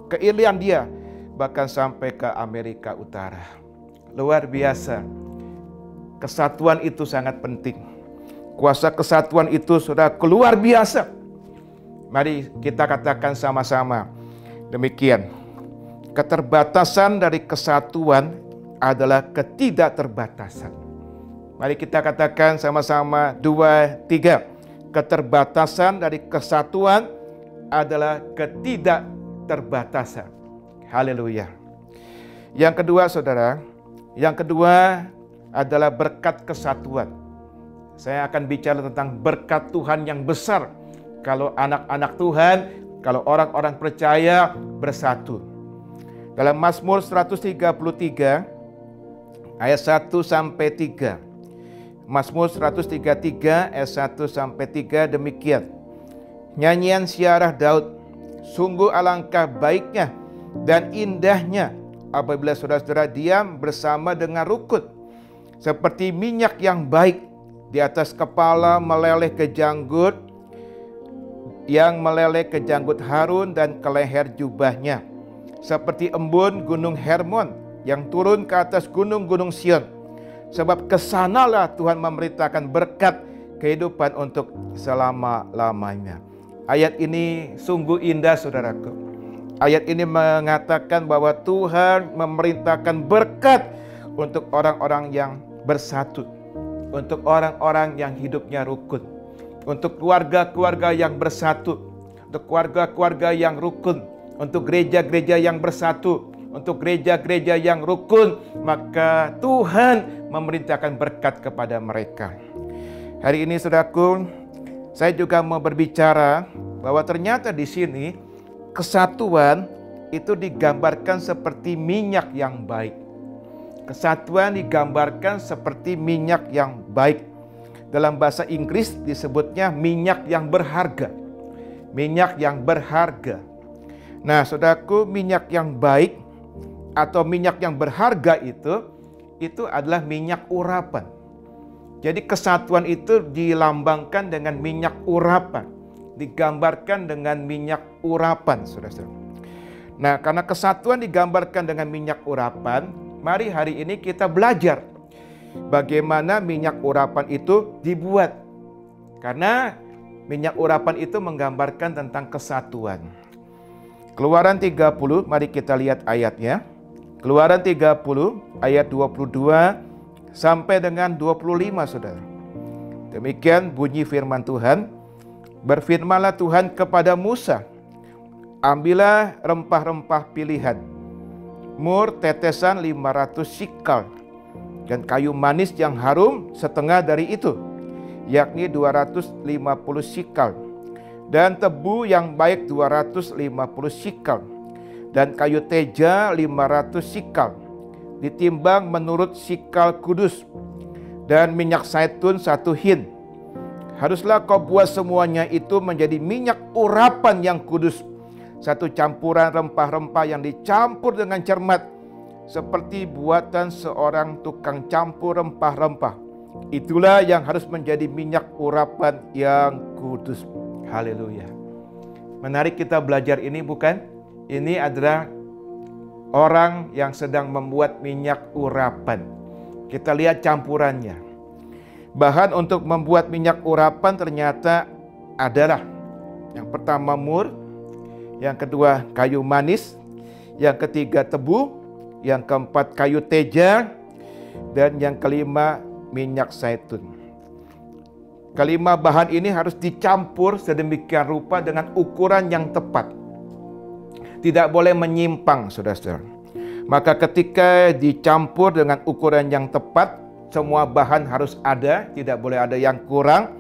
ke Irlandia, bahkan sampai ke Amerika Utara. Luar biasa. Kesatuan itu sangat penting. Kuasa kesatuan itu sudah keluar biasa. Mari kita katakan sama-sama demikian. Keterbatasan dari kesatuan adalah ketidakterbatasan. Mari kita katakan sama-sama 2, 3. Keterbatasan dari kesatuan adalah ketidakterbatasan. Haleluya. Yang kedua, saudara, yang kedua adalah berkat kesatuan. Saya akan bicara tentang berkat Tuhan yang besar kalau anak-anak Tuhan, kalau orang-orang percaya bersatu. Dalam Mazmur 133 ayat 1-3. Mazmur 133 ayat 1-3 demikian. Nyanyian siarah Daud, sungguh alangkah baiknya dan indahnya apabila saudara-saudara diam bersama dengan rukun, seperti minyak yang baik di atas kepala meleleh ke janggut, yang meleleh ke janggut Harun dan ke leher jubahnya, seperti embun gunung Hermon yang turun ke atas gunung-gunung Sion. Sebab kesanalah Tuhan memerintahkan berkat kehidupan untuk selama-lamanya. Ayat ini sungguh indah, saudaraku. Ayat ini mengatakan bahwa Tuhan memerintahkan berkat untuk orang-orang yang bersatu, untuk orang-orang yang hidupnya rukun, untuk keluarga-keluarga yang bersatu, untuk keluarga-keluarga yang rukun, untuk gereja-gereja yang bersatu, untuk gereja-gereja yang rukun, maka Tuhan memerintahkan berkat kepada mereka. Hari ini, saudaraku, saya juga mau berbicara bahwa ternyata di sini kesatuan itu digambarkan seperti minyak yang baik. Kesatuan digambarkan seperti minyak yang baik. Dalam bahasa Inggris disebutnya minyak yang berharga. Minyak yang berharga. Nah, saudaraku, minyak yang baik atau minyak yang berharga itu adalah minyak urapan. Jadi kesatuan itu dilambangkan dengan minyak urapan, digambarkan dengan minyak urapan, saudara-saudara. Nah, karena kesatuan digambarkan dengan minyak urapan, mari hari ini kita belajar bagaimana minyak urapan itu dibuat. Karena minyak urapan itu menggambarkan tentang kesatuan. Keluaran 30, mari kita lihat ayatnya. Keluaran 30 ayat 22 sampai dengan 25, saudara. Demikian bunyi firman Tuhan. Berfirmanlah Tuhan kepada Musa, ambillah rempah-rempah pilihan, mur tetesan 500 sikal, dan kayu manis yang harum setengah dari itu, yakni 250 sikal, dan tebu yang baik 250 sikal, dan kayu teja 500 sikal, ditimbang menurut sikal kudus, dan minyak zaitun 1 hin. Haruslah kau buat semuanya itu menjadi minyak urapan yang kudus, satu campuran rempah-rempah yang dicampur dengan cermat, seperti buatan seorang tukang campur rempah-rempah. Itulah yang harus menjadi minyak urapan yang kudus. Haleluya. Menarik kita belajar ini, bukan? Ini adalah orang yang sedang membuat minyak urapan. Kita lihat campurannya. Bahan untuk membuat minyak urapan ternyata adalah yang pertama mur, yang kedua kayu manis, yang ketiga tebu, yang keempat kayu teja, dan yang kelima minyak zaitun. Kelima bahan ini harus dicampur sedemikian rupa dengan ukuran yang tepat. Tidak boleh menyimpang, saudara-saudara. Maka ketika dicampur dengan ukuran yang tepat, semua bahan harus ada, tidak boleh ada yang kurang.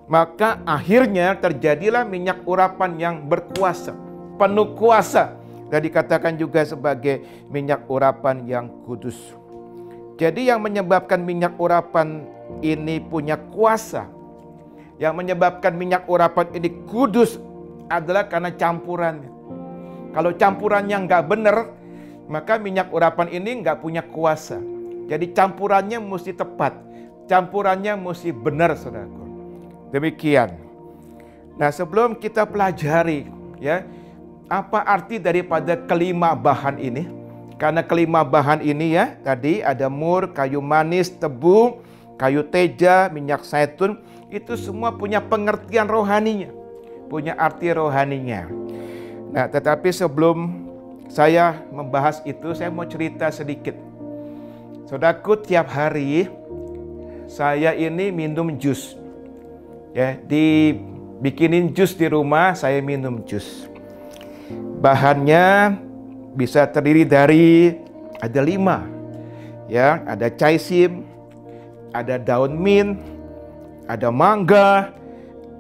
Maka akhirnya terjadilah minyak urapan yang berkuasa, penuh kuasa, dan dikatakan juga sebagai minyak urapan yang kudus. Jadi yang menyebabkan minyak urapan ini punya kuasa, yang menyebabkan minyak urapan ini kudus adalah karena campurannya. Kalau campurannya nggak benar, maka minyak urapan ini nggak punya kuasa. Jadi campurannya mesti tepat, campurannya mesti benar, saudaraku. Demikian. Nah, sebelum kita pelajari ya apa arti daripada kelima bahan ini, karena kelima bahan ini ya tadi ada mur, kayu manis, tebu, kayu teja, minyak zaitun, itu semua punya pengertian rohaninya, punya arti rohaninya. Nah, tetapi sebelum saya membahas itu, saya mau cerita sedikit. Saudaraku, tiap hari saya ini minum jus. Ya, dibikinin jus di rumah, saya minum jus. Bahannya bisa terdiri dari ada 5. Ya, ada caisip, ada daun mint, ada mangga,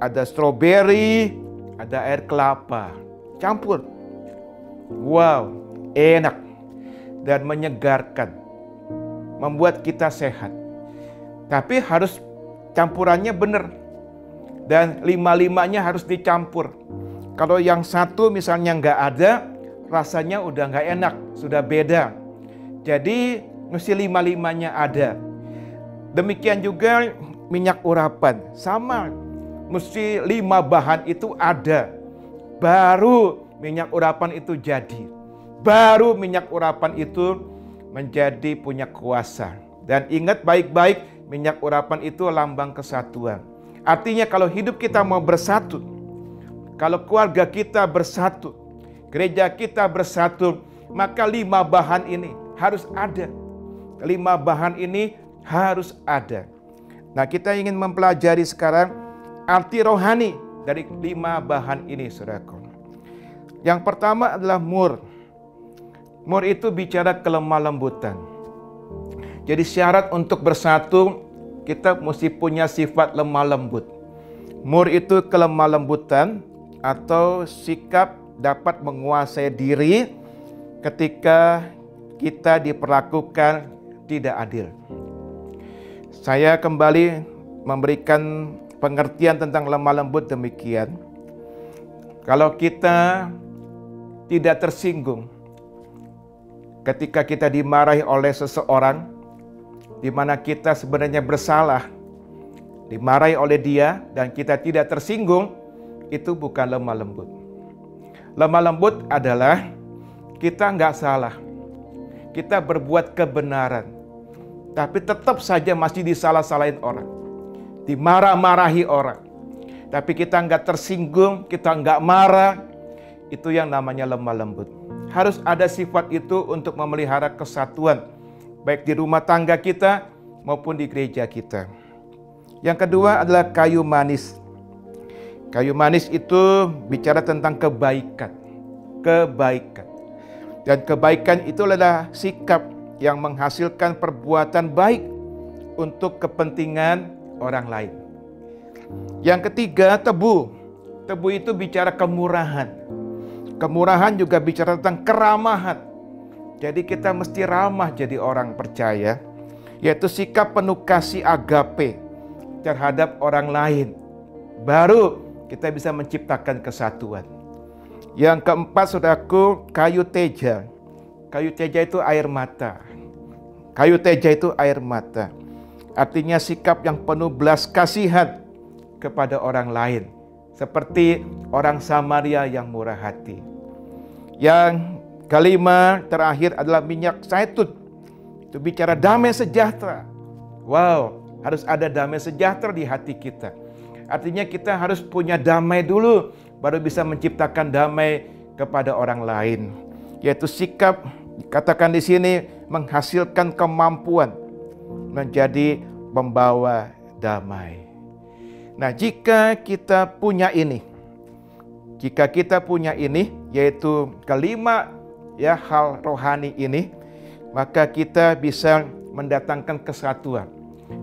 ada stroberi, ada air kelapa. Campur. Wow, enak dan menyegarkan. Membuat kita sehat. Tapi harus campurannya benar. Dan 5-5-nya harus dicampur. Kalau yang satu misalnya nggak ada, rasanya udah nggak enak, sudah beda. Jadi mesti 5-5-nya ada. Demikian juga minyak urapan, sama. Mesti 5 bahan itu ada. Baru minyak urapan itu jadi. Baru minyak urapan itu menjadi punya kuasa. Dan ingat baik-baik, minyak urapan itu lambang kesatuan. Artinya kalau hidup kita mau bersatu, kalau keluarga kita bersatu, gereja kita bersatu, maka 5 bahan ini harus ada. 5 bahan ini harus ada. Nah, kita ingin mempelajari sekarang arti rohani dari 5 bahan ini, saudaraku. Yang pertama adalah mur. Mur itu bicara kelemah lembutan. Jadi syarat untuk bersatu, kita mesti punya sifat lemah lembut. Mur itu kelemah lembutan atau sikap dapat menguasai diri ketika kita diperlakukan tidak adil. Saya kembali memberikan pengertian tentang lemah lembut demikian. Kalau kita tidak tersinggung ketika kita dimarahi oleh seseorang, di mana kita sebenarnya bersalah, dimarahi oleh dia dan kita tidak tersinggung, itu bukan lemah lembut. Lemah lembut adalah kita nggak salah, kita berbuat kebenaran, tapi tetap saja masih disalah-salahin orang, dimarah-marahi orang, tapi kita nggak tersinggung, kita nggak marah. Itu yang namanya lemah lembut. Harus ada sifat itu untuk memelihara kesatuan, baik di rumah tangga kita maupun di gereja kita. Yang kedua adalah kayu manis. Kayu manis itu bicara tentang kebaikan. Kebaikan. Dan kebaikan itu adalah sikap yang menghasilkan perbuatan baik untuk kepentingan orang lain. Yang ketiga, tebu. Tebu itu bicara kemurahan. Kemurahan juga bicara tentang keramahan. Jadi kita mesti ramah jadi orang percaya, yaitu sikap penuh kasih agape terhadap orang lain. Baru kita bisa menciptakan kesatuan. Yang keempat, saudaraku, kayu teja. Kayu teja itu air mata. Kayu teja itu air mata. Artinya sikap yang penuh belas kasihan kepada orang lain. Seperti orang Samaria yang murah hati. Yang kelima, terakhir adalah minyak zaitun. Itu bicara damai sejahtera. Wow, harus ada damai sejahtera di hati kita. Artinya kita harus punya damai dulu, baru bisa menciptakan damai kepada orang lain. Yaitu sikap, katakan di sini, menghasilkan kemampuan menjadi pembawa damai. Nah, jika kita punya ini, yaitu kelima hal rohani ini, maka kita bisa mendatangkan kesatuan.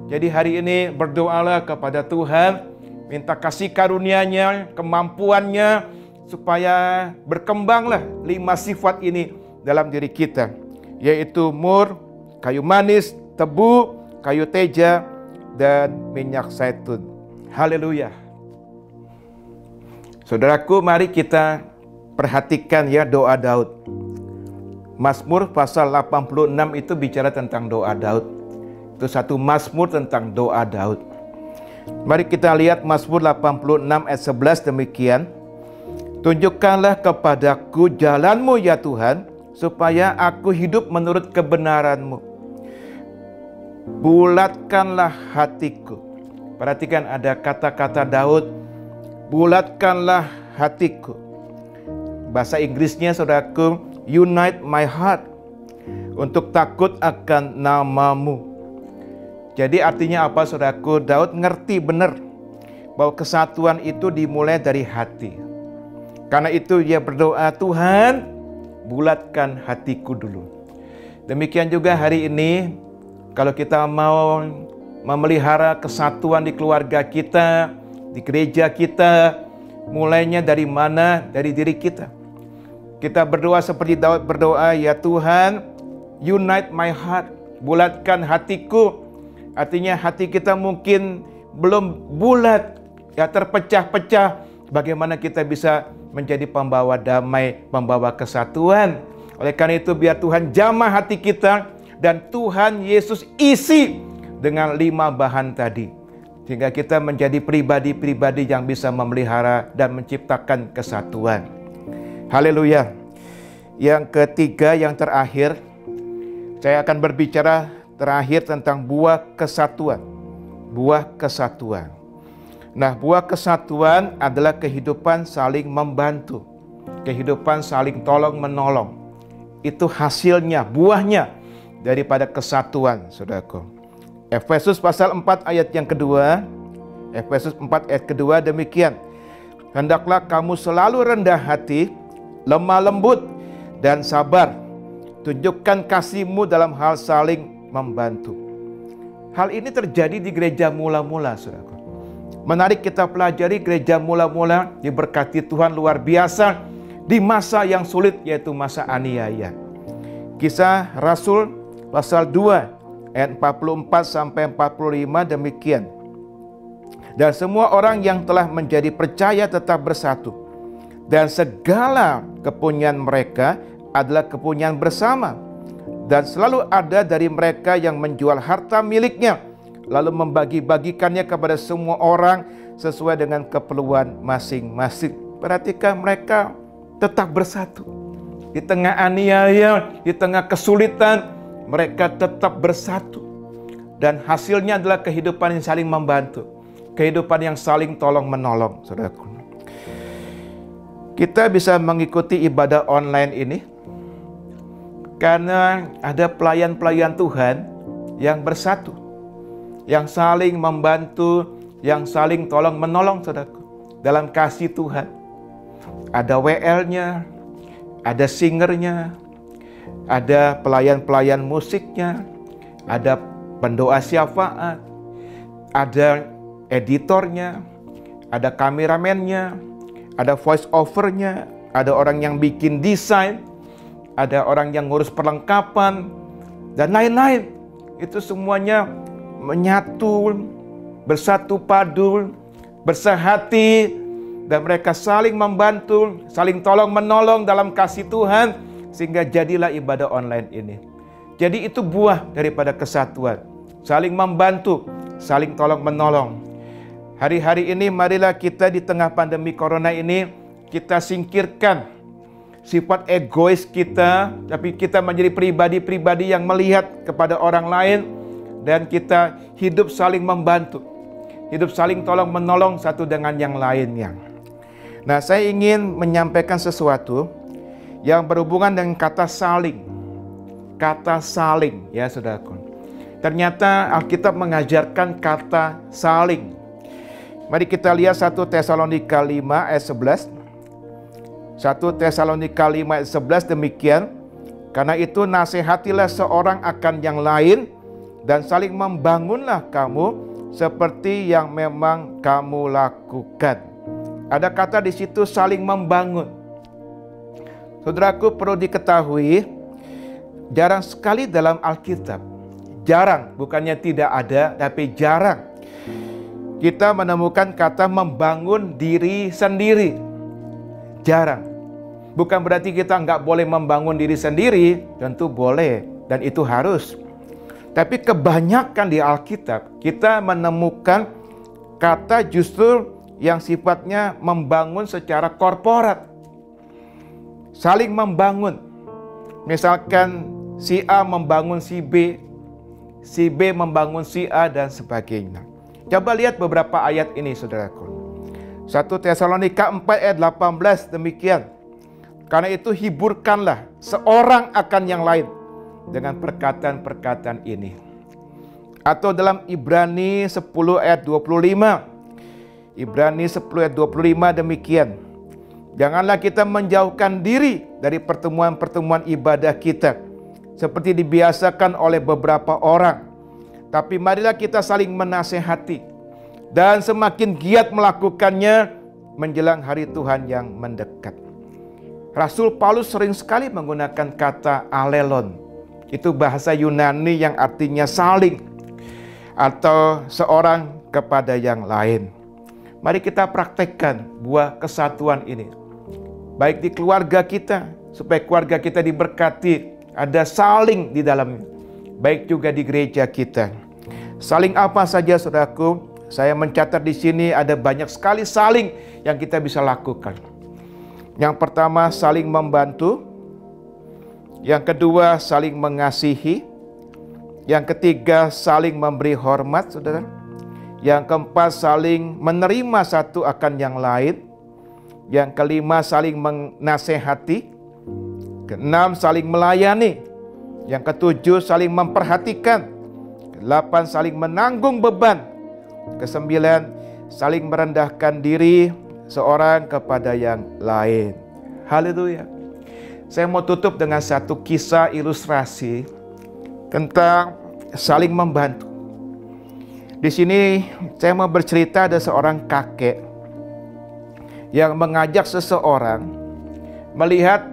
Jadi hari ini berdoalah kepada Tuhan, minta kasih karunia-Nya, kemampuannya, supaya berkembanglah 5 sifat ini dalam diri kita, yaitu mur, kayu manis, tebu, kayu teja, dan minyak zaitun. Haleluya. Saudaraku, mari kita perhatikan doa Daud. Mazmur pasal 86 itu bicara tentang doa Daud. Itu satu mazmur tentang doa Daud. Mari kita lihat Mazmur 86 ayat 11 demikian. Tunjukkanlah kepadaku jalan-Mu ya Tuhan, supaya aku hidup menurut kebenaran-Mu. Bulatkanlah hatiku. Perhatikan ada kata-kata Daud, bulatkanlah hatiku. Bahasa Inggrisnya, saudaraku, unite my heart, untuk takut akan nama-Mu. Jadi artinya apa, saudaraku? Daud ngerti benar bahwa kesatuan itu dimulai dari hati. Karena itu dia berdoa, Tuhan, bulatkan hatiku dulu. Demikian juga hari ini, kalau kita mau memelihara kesatuan di keluarga kita, di gereja kita, mulainya dari mana? Dari diri kita. Kita berdoa seperti Daud berdoa, ya Tuhan, unite my heart, bulatkan hatiku. Artinya hati kita mungkin belum bulat, ya terpecah-pecah. Bagaimana kita bisa menjadi pembawa damai, pembawa kesatuan. Oleh karena itu biar Tuhan jamah hati kita dan Tuhan Yesus isi dengan 5 bahan tadi. Sehingga kita menjadi pribadi-pribadi yang bisa memelihara dan menciptakan kesatuan. Haleluya. Yang ketiga, yang terakhir, saya akan berbicara terakhir tentang buah kesatuan. Buah kesatuan. Nah, buah kesatuan adalah kehidupan saling membantu. Kehidupan saling tolong-menolong. Itu hasilnya, buahnya daripada kesatuan, saudaraku. Efesus pasal 4 ayat yang kedua. Efesus 4 ayat kedua demikian. Hendaklah kamu selalu rendah hati, lemah lembut, dan sabar. Tunjukkan kasihmu dalam hal saling membantu. Hal ini terjadi di gereja mula-mula, saudaraku. Menarik kita pelajari gereja mula-mula diberkati Tuhan luar biasa di masa yang sulit, yaitu masa aniaya. Kisah Rasul pasal 2 ayat 44 sampai 45 demikian. Dan semua orang yang telah menjadi percaya tetap bersatu, dan segala kepunyaan mereka adalah kepunyaan bersama. Dan selalu ada dari mereka yang menjual harta miliknya, lalu membagi-bagikannya kepada semua orang sesuai dengan keperluan masing-masing. Perhatikan, mereka tetap bersatu. Di tengah aniaya, di tengah kesulitan, mereka tetap bersatu. Dan hasilnya adalah kehidupan yang saling membantu. Kehidupan yang saling tolong-menolong, saudaraku. Kita bisa mengikuti ibadah online ini karena ada pelayan-pelayan Tuhan yang bersatu, yang saling membantu, yang saling tolong-menolong, saudaraku, dalam kasih Tuhan. Ada WL-nya, ada singernya, ada pelayan-pelayan musiknya, ada pendoa syafaat, ada editornya, ada kameramennya, ada voice overnya, ada orang yang bikin desain, ada orang yang ngurus perlengkapan, dan lain-lain. Itu semuanya menyatu, bersatu padu, bersehati, dan mereka saling membantu, saling tolong-menolong dalam kasih Tuhan, sehingga jadilah ibadah online ini. Jadi itu buah daripada kesatuan, saling membantu, saling tolong-menolong. Hari-hari ini marilah kita di tengah pandemi corona ini, kita singkirkan sifat egois kita, tapi kita menjadi pribadi-pribadi yang melihat kepada orang lain, dan kita hidup saling membantu, hidup saling tolong-menolong satu dengan yang lainnya. Nah, saya ingin menyampaikan sesuatu yang berhubungan dengan kata saling. Kata saling, ya saudaraku. Ternyata Alkitab mengajarkan kata saling. Mari kita lihat 1 Tesalonika 5 ayat 11. 1 Tesalonika 5 ayat 11 demikian. Karena itu nasihatilah seorang akan yang lain, dan saling membangunlah kamu seperti yang memang kamu lakukan. Ada kata di situ saling membangun. Saudaraku, perlu diketahui, jarang sekali dalam Alkitab, jarang, bukannya tidak ada, tapi jarang kita menemukan kata membangun diri sendiri. Jarang. Bukan berarti kita nggak boleh membangun diri sendiri, tentu boleh, dan itu harus. Tapi kebanyakan di Alkitab, kita menemukan kata justru yang sifatnya membangun secara korporat. Saling membangun. Misalkan si A membangun si B membangun si A, dan sebagainya. Coba lihat beberapa ayat ini, saudaraku. 1 Tesalonika 4 ayat 18 demikian. Karena itu hiburkanlah seorang akan yang lain dengan perkataan-perkataan ini. Atau dalam Ibrani 10 ayat 25. Ibrani 10 ayat 25 demikian. Janganlah kita menjauhkan diri dari pertemuan-pertemuan ibadah kita seperti dibiasakan oleh beberapa orang. Tapi marilah kita saling menasehati dan semakin giat melakukannya menjelang hari Tuhan yang mendekat. Rasul Paulus sering sekali menggunakan kata alelon. Itu bahasa Yunani yang artinya saling atau seorang kepada yang lain. Mari kita praktekkan buah kesatuan ini. Baik di keluarga kita, supaya keluarga kita diberkati, ada saling di dalamnya. Baik juga di gereja kita. Saling apa saja, saudaraku? Saya mencatat di sini ada banyak sekali saling yang kita bisa lakukan. Yang pertama, saling membantu. Yang kedua, saling mengasihi. Yang ketiga, saling memberi hormat, saudara. Yang keempat, saling menerima satu akan yang lain. Yang kelima, saling menasehati. Keenam, saling melayani. Yang ketujuh, saling memperhatikan. Kedelapan, saling menanggung beban. Kesembilan, saling merendahkan diri seorang kepada yang lain. Haleluya. Saya mau tutup dengan satu kisah ilustrasi tentang saling membantu. Di sini saya mau bercerita ada seorang kakek yang mengajak seseorang melihat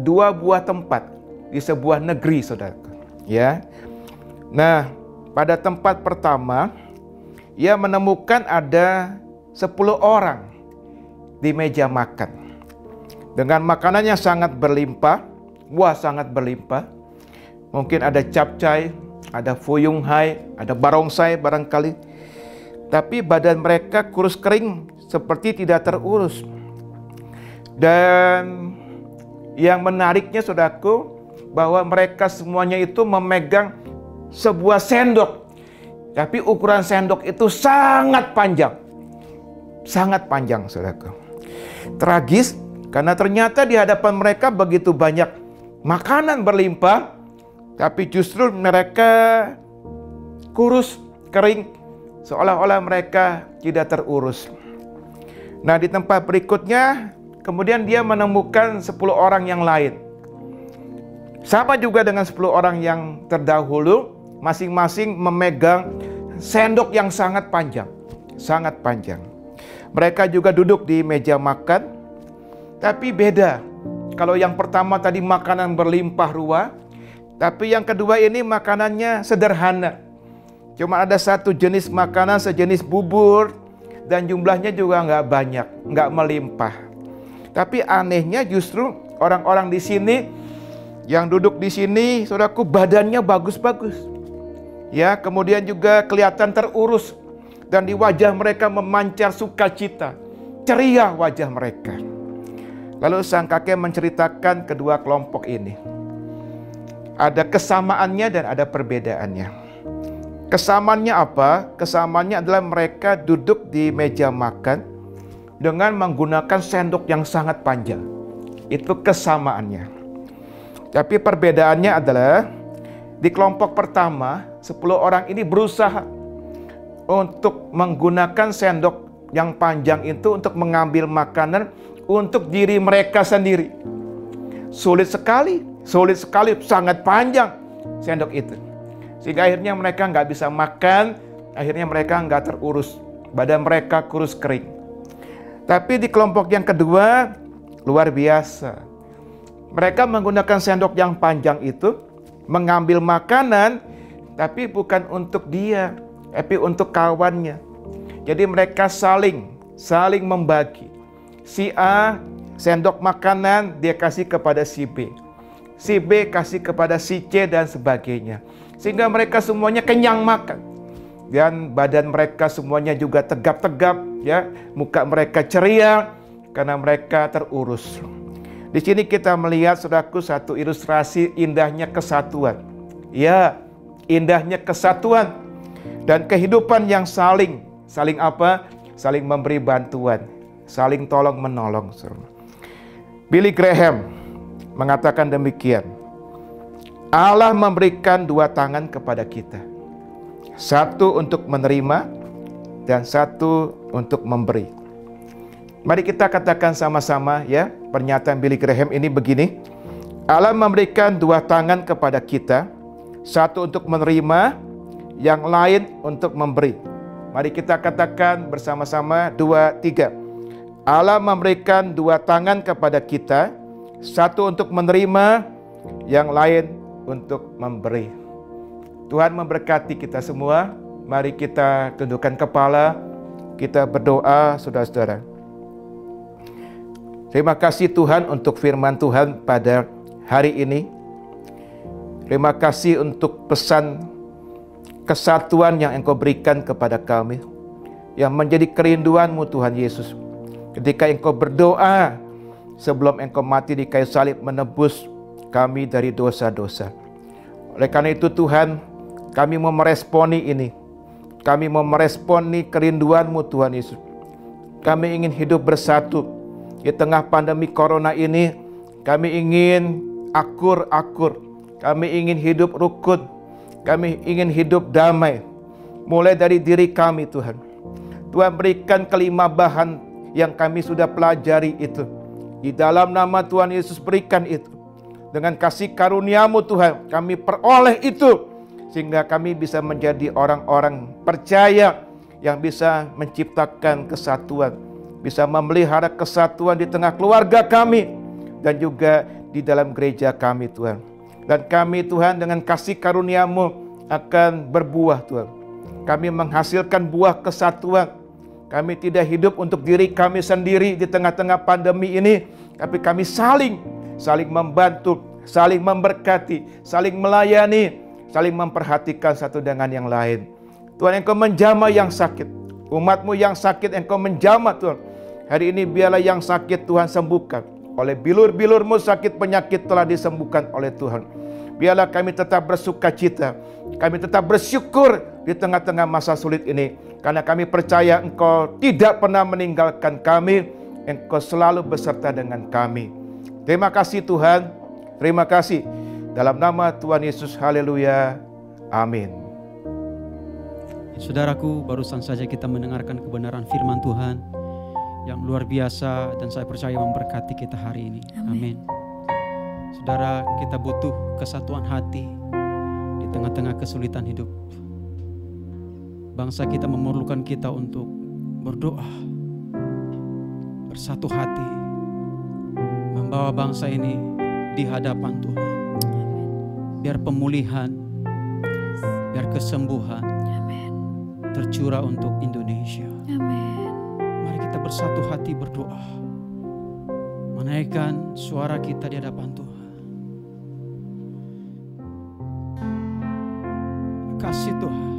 dua buah tempat di sebuah negeri, saudara. Ya. Nah, pada tempat pertama ia menemukan ada 10 orang di meja makan dengan makanan yang sangat berlimpah. Wah, sangat berlimpah. Mungkin ada capcay, ada fuyung hai, ada barongsai barangkali. Tapi badan mereka kurus kering seperti tidak terurus. Dan yang menariknya, saudaraku, bahwa mereka semuanya itu memegang sebuah sendok. Tapi ukuran sendok itu sangat panjang. Sangat panjang, saudaraku. Tragis, karena ternyata di hadapan mereka begitu banyak makanan berlimpah, tapi justru mereka kurus, kering, seolah-olah mereka tidak terurus. Nah, di tempat berikutnya, kemudian dia menemukan 10 orang yang lain. Sama juga dengan 10 orang yang terdahulu, masing-masing memegang sendok yang sangat panjang. Sangat panjang. Mereka juga duduk di meja makan, tapi beda. Kalau yang pertama tadi makanan berlimpah ruah, tapi yang kedua ini makanannya sederhana. Cuma ada satu jenis makanan, sejenis bubur, dan jumlahnya juga nggak banyak, nggak melimpah. Tapi anehnya justru orang-orang di sini, yang duduk di sini, saudaraku, badannya bagus-bagus. Ya, kemudian juga kelihatan terurus. Dan di wajah mereka memancar sukacita, ceria wajah mereka. Lalu sang kakek menceritakan kedua kelompok ini. Ada kesamaannya dan ada perbedaannya. Kesamaannya apa? Kesamaannya adalah mereka duduk di meja makan dengan menggunakan sendok yang sangat panjang. Itu kesamaannya. Tapi perbedaannya adalah di kelompok pertama, 10 orang ini berusaha untuk menggunakan sendok yang panjang itu untuk mengambil makanan untuk diri mereka sendiri. Sulit sekali, sangat panjang sendok itu. Sehingga akhirnya mereka nggak bisa makan, akhirnya mereka nggak terurus. Badan mereka kurus kering. Tapi di kelompok yang kedua, luar biasa. Mereka menggunakan sendok yang panjang itu, mengambil makanan, tapi bukan untuk dia, tapi untuk kawannya. Jadi mereka saling membagi. Si A sendok makanan dia kasih kepada si B. Si B kasih kepada si C dan sebagainya. Sehingga mereka semuanya kenyang makan. Dan badan mereka semuanya juga tegap-tegap, ya. Muka mereka ceria karena mereka terurus. Di sini kita melihat, saudaraku, satu ilustrasi indahnya kesatuan. Ya, indahnya kesatuan dan kehidupan yang saling apa? Saling memberi bantuan, saling tolong menolong. Billy Graham mengatakan demikian. Allah memberikan 2 tangan kepada kita. satu untuk menerima, dan satu untuk memberi. Mari kita katakan sama-sama ya, pernyataan Billy Graham ini begini. Allah memberikan dua tangan kepada kita, satu untuk menerima, yang lain untuk memberi. Mari kita katakan bersama-sama, 2, 3. Allah memberikan dua tangan kepada kita, satu untuk menerima, yang lain untuk memberi. Tuhan memberkati kita semua. Mari kita tundukkan kepala, kita berdoa, saudara-saudara. Terima kasih Tuhan untuk firman Tuhan pada hari ini. Terima kasih untuk pesan kesatuan yang Engkau berikan kepada kami, yang menjadi kerinduan-Mu Tuhan Yesus. Ketika Engkau berdoa sebelum Engkau mati di kayu salib menebus kami dari dosa-dosa. Oleh karena itu Tuhan, kami mau meresponi ini. Kami mau meresponi kerinduan-Mu Tuhan Yesus. Kami ingin hidup bersatu di tengah pandemi corona ini. Kami ingin akur-akur. Kami ingin hidup rukun. Kami ingin hidup damai. Mulai dari diri kami Tuhan. Tuhan berikan kelima bahan yang kami sudah pelajari itu. Di dalam nama Tuhan Yesus berikan itu. Dengan kasih karunia-Mu Tuhan, kami peroleh itu. Sehingga kami bisa menjadi orang-orang percaya yang bisa menciptakan kesatuan. Bisa memelihara kesatuan di tengah keluarga kami. Dan juga di dalam gereja kami Tuhan. Dan kami Tuhan dengan kasih karunia-Mu akan berbuah Tuhan. Kami menghasilkan buah kesatuan. Kami tidak hidup untuk diri kami sendiri di tengah-tengah pandemi ini. Tapi kami saling membantu, saling memberkati, saling melayani, saling memperhatikan satu dengan yang lain. Tuhan, Engkau menjamah yang sakit. Umat-Mu yang sakit Engkau menjamah Tuhan. Hari ini biarlah yang sakit Tuhan sembuhkan. Oleh bilur-bilur-Mu sakit penyakit telah disembuhkan oleh Tuhan. Biarlah kami tetap bersuka cita. Kami tetap bersyukur di tengah-tengah masa sulit ini. Karena kami percaya Engkau tidak pernah meninggalkan kami. Engkau selalu beserta dengan kami. Terima kasih Tuhan. Terima kasih. Dalam nama Tuhan Yesus, haleluya. Amin. Saudaraku, barusan saja kita mendengarkan kebenaran firman Tuhan yang luar biasa dan saya percaya memberkati kita hari ini. Amin. Saudara, kita butuh kesatuan hati di tengah-tengah kesulitan hidup. Bangsa kita memerlukan kita untuk berdoa, bersatu hati, membawa bangsa ini di hadapan Tuhan. Biar pemulihan, biar kesembuhan tercurah untuk Indonesia. Mari kita bersatu hati berdoa, menaikkan suara kita di hadapan Tuhan. Kasih Tuhan.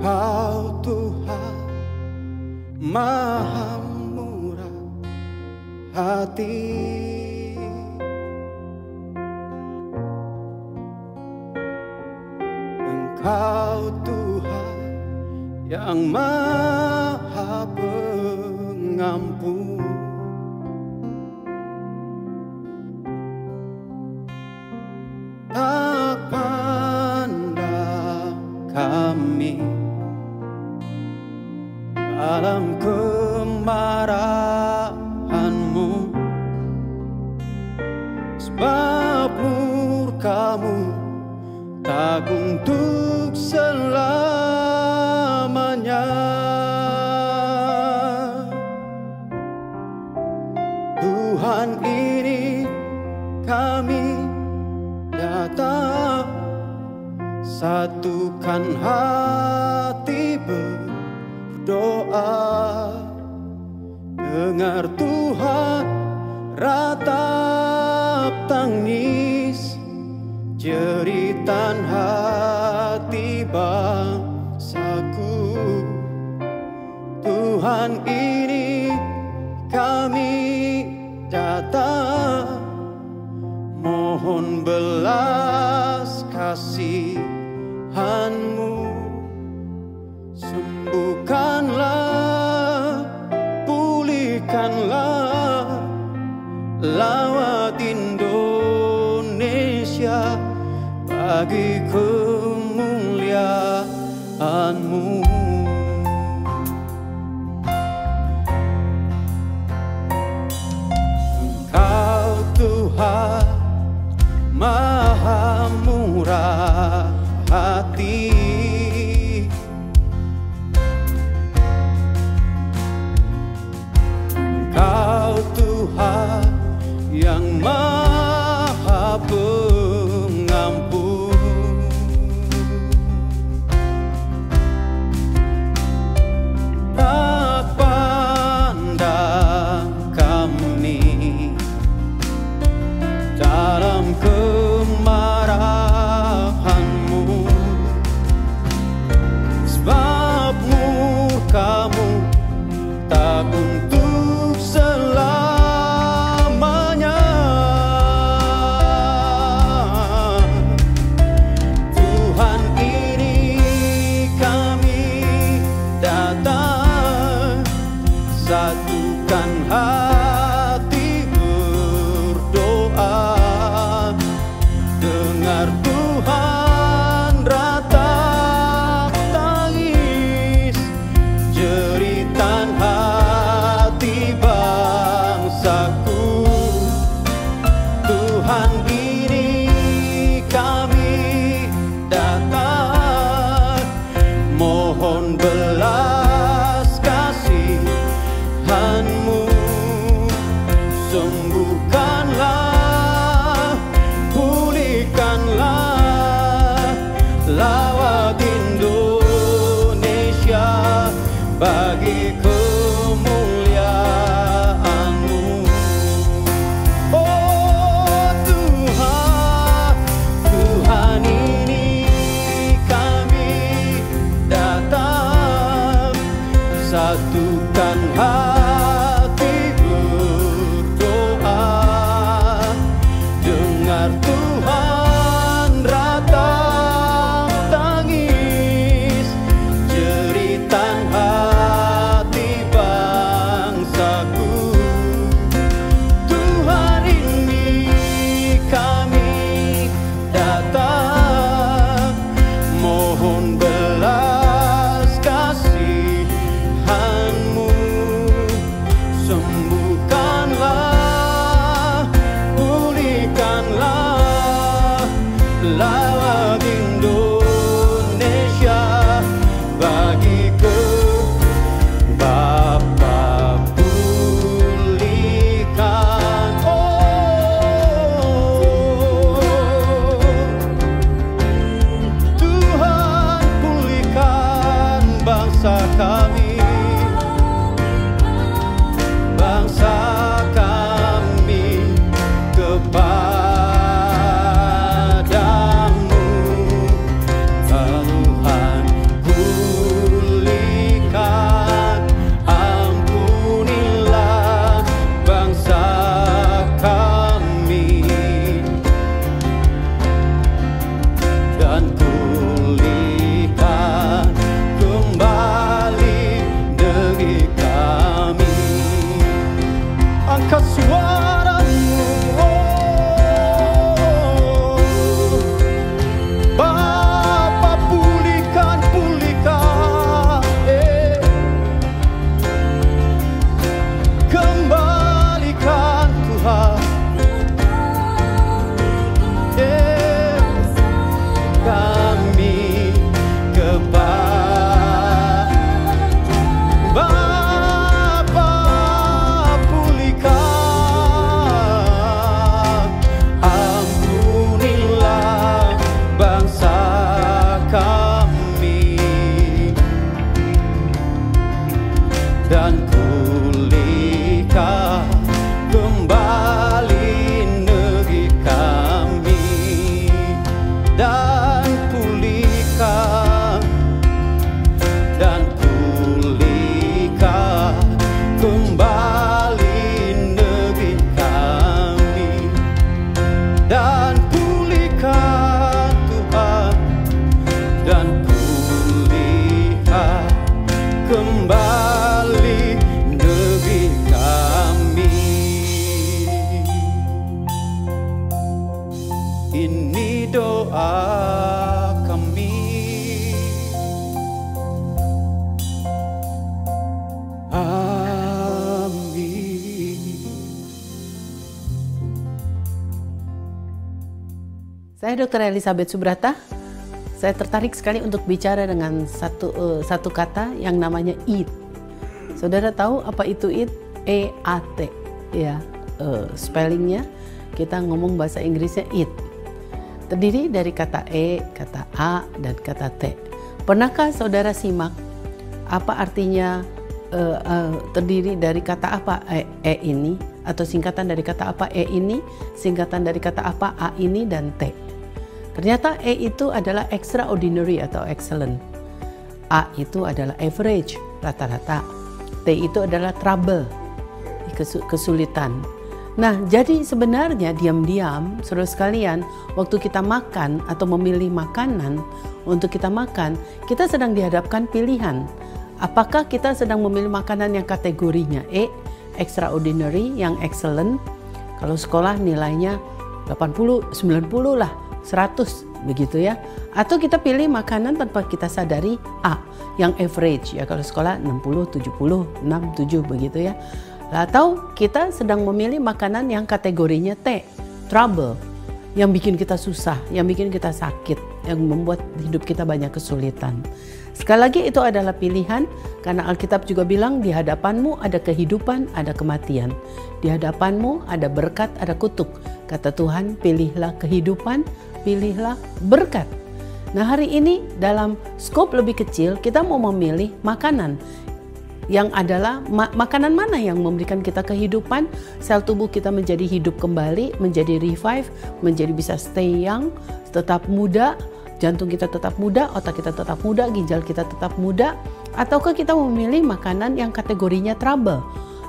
Kau Tuhan Maha murah hati, Engkau Tuhan yang Maha pengampun. Tak pandang kami dalam kemarahan-Mu, sebab murka-Mu tak untuk selamanya. Tuhan, ini kami datang, satukan hati berdoa. Dengar Tuhan ratap tangis, jeritan hati bangsaku. Tuhan, ini kami datang, mohon belas kasihan-Mu. Sembuhkanlah, pulihkanlah lawat Indonesia, bagi kemuliaan-Mu. Engkau Tuhan Maha murah hati, Engkau Tuhan yang Maha pengampun. Tak pandang kami dalam kemarahan-Mu, sebab murka-Mu tak untuk selamanya. Tuhan, ini kami datang, satukan hati berdoa. Dengar Tuhan ratap tangis, jeritan hati bangsaku. Tuhan, ini kami datang, mohon belas kasihan-Mu. Sembuhkanlah, pulihkanlah, lawat Indonesia bagi kemuliaan-Mu. Oh Tuhan, Tuhan, ini kami datang, satukan hati berdoa. Dengar Tuhan ratap tangis, jeritan hati bangsaku. Tuhan, ini kami datang, mohon belas kasihan-Mu. Sembuhkanlah, pulihkanlah, lawat Indonesia bagi Bapa, pulihkan. Oh Tuhan, pulihkan bangsa kami, bangsa kami kepadamu. Saya Dr. Elizabeth Subrata. Saya tertarik sekali untuk bicara dengan satu kata yang namanya eat. Saudara tahu apa itu eat? E-A-T. Ya, spellingnya kita ngomong bahasa Inggrisnya eat. Terdiri dari kata E, kata A, dan kata T. Pernahkah saudara simak apa artinya terdiri dari kata apa E ini? Atau singkatan dari kata apa E ini, singkatan dari kata apa A ini, dan T. Ternyata E itu adalah extraordinary atau excellent. A itu adalah average, rata-rata. T itu adalah trouble, kesulitan. Nah, jadi sebenarnya diam-diam, saudara sekalian, waktu kita makan atau memilih makanan untuk kita makan, kita sedang dihadapkan pilihan. Apakah kita sedang memilih makanan yang kategorinya E, extraordinary, yang excellent, kalau sekolah nilainya 80, 90 lah, 100 begitu ya. Atau kita pilih makanan tanpa kita sadari A, yang average ya, kalau sekolah 60, 70, 6, 7 begitu ya. Atau kita sedang memilih makanan yang kategorinya T, trouble, yang bikin kita susah, yang bikin kita sakit, yang membuat hidup kita banyak kesulitan. Sekali lagi itu adalah pilihan, karena Alkitab juga bilang di hadapanmu ada kehidupan, ada kematian. Di hadapanmu ada berkat, ada kutuk. Kata Tuhan, pilihlah kehidupan, pilihlah berkat. Nah, hari ini dalam skop lebih kecil kita mau memilih makanan yang adalah makanan mana yang memberikan kita kehidupan, sel tubuh kita menjadi hidup kembali, menjadi revive, menjadi bisa stay young, tetap muda. Jantung kita tetap muda, otak kita tetap muda, ginjal kita tetap muda. Ataukah kita memilih makanan yang kategorinya trouble,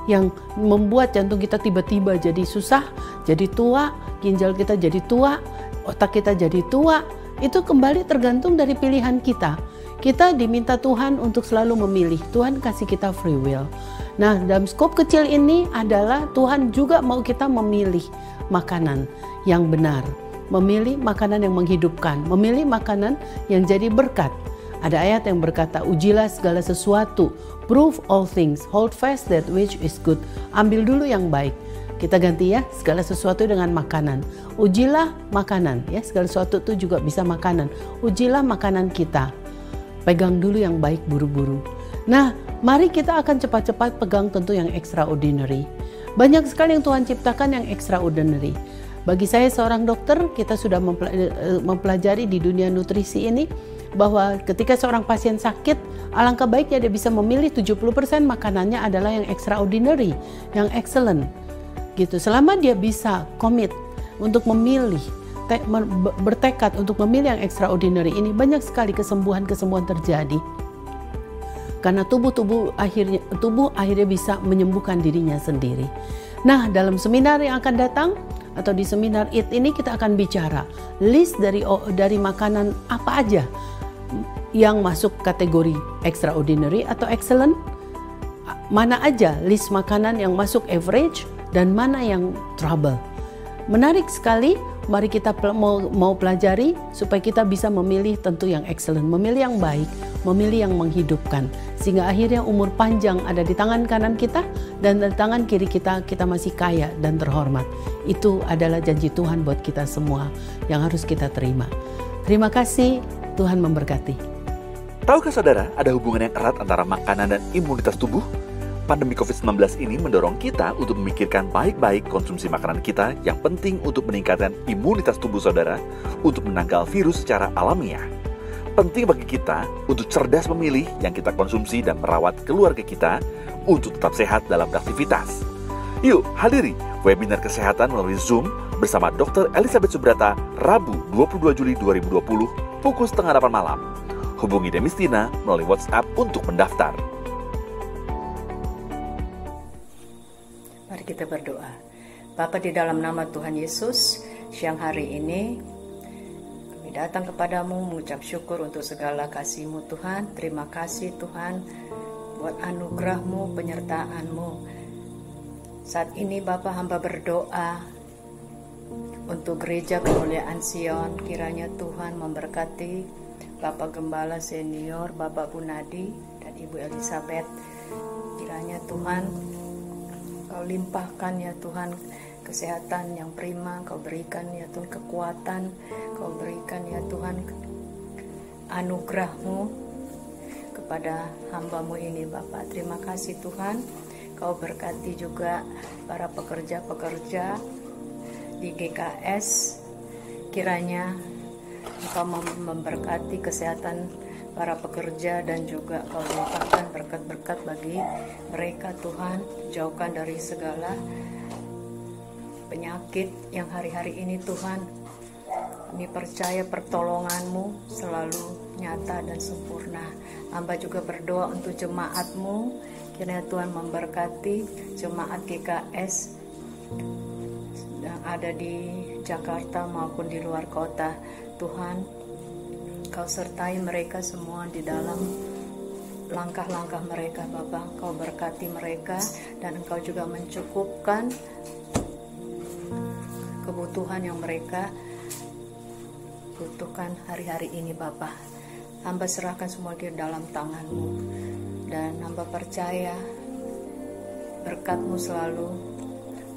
yang membuat jantung kita tiba-tiba jadi susah, jadi tua, ginjal kita jadi tua, otak kita jadi tua. Itu kembali tergantung dari pilihan kita. Kita diminta Tuhan untuk selalu memilih. Tuhan kasih kita free will. Nah, dalam skop kecil ini adalah Tuhan juga mau kita memilih makanan yang benar, memilih makanan yang menghidupkan, memilih makanan yang jadi berkat. Ada ayat yang berkata, ujilah segala sesuatu, prove all things, hold fast that which is good. Ambil dulu yang baik. Kita ganti ya, segala sesuatu dengan makanan. Ujilah makanan, ya, segala sesuatu itu juga bisa makanan. Ujilah makanan kita. Pegang dulu yang baik buru-buru. Nah, mari kita akan cepat-cepat pegang tentu yang extraordinary. Banyak sekali yang Tuhan ciptakan yang extraordinary. Bagi saya seorang dokter, kita sudah mempelajari di dunia nutrisi ini bahwa ketika seorang pasien sakit, alangkah baiknya dia bisa memilih 70% makanannya adalah yang extraordinary, yang excellent. Gitu. Selama dia bisa komit untuk memilih, bertekad untuk memilih yang extraordinary ini, banyak sekali kesembuhan-kesembuhan terjadi. Karena tubuh akhirnya bisa menyembuhkan dirinya sendiri. Nah, dalam seminar yang akan datang, atau di seminar Eat ini kita akan bicara list dari makanan apa aja yang masuk kategori extraordinary atau excellent, mana aja list makanan yang masuk average, dan mana yang trouble. Menarik sekali, mari kita mau pelajari supaya kita bisa memilih tentu yang excellent, memilih yang baik, memilih yang menghidupkan, sehingga akhirnya umur panjang ada di tangan kanan kita dan di tangan kiri kita masih kaya dan terhormat. Itu adalah janji Tuhan buat kita semua yang harus kita terima. Terima kasih, Tuhan memberkati. Tahukah saudara ada hubungan yang erat antara makanan dan imunitas tubuh? Pandemi COVID-19 ini mendorong kita untuk memikirkan baik-baik konsumsi makanan kita yang penting untuk meningkatkan imunitas tubuh saudara untuk menangkal virus secara alamiah. Penting bagi kita untuk cerdas memilih yang kita konsumsi dan merawat keluarga kita untuk tetap sehat dalam beraktivitas. Yuk, hadiri webinar kesehatan melalui Zoom bersama Dr. Elizabeth Subrata, Rabu 22 Juli 2020, pukul 7:30 malam. Hubungi Demistina melalui WhatsApp untuk mendaftar. Mari kita berdoa. Bapa, di dalam nama Tuhan Yesus, siang hari ini kami datang kepadamu mengucap syukur untuk segala kasih-Mu Tuhan. Terima kasih Tuhan buat anugerah-Mu, penyertaan-Mu. Saat ini Bapa, hamba berdoa untuk gereja kemuliaan Sion. Kiranya Tuhan memberkati Bapak Gembala Senior, Bapak Bunadi, dan Ibu Elizabeth. Kiranya Tuhan Kau limpahkan ya Tuhan kesehatan yang prima, Kau berikan ya Tuhan kekuatan, Kau berikan ya Tuhan anugerah-Mu kepada hamba-Mu ini Bapak. Terima kasih Tuhan, Kau berkati juga para pekerja-pekerja di GKS, kiranya Engkau memberkati kesehatan para pekerja dan juga Kau limpahkan berkat-berkat bagi mereka Tuhan. Jauhkan dari segala penyakit yang hari-hari ini Tuhan. Kami percaya pertolongan-Mu selalu nyata dan sempurna. Hamba juga berdoa untuk jemaat-Mu, kiranya Tuhan memberkati jemaat GKS yang ada di Jakarta maupun di luar kota. Tuhan, Kau sertai mereka semua di dalam langkah-langkah mereka Bapak. Kau berkati mereka dan Engkau juga mencukupkan kebutuhan yang mereka butuhkan hari-hari ini Bapak. Hamba serahkan semua di dalam tangan-Mu, dan hamba percaya berkat-Mu selalu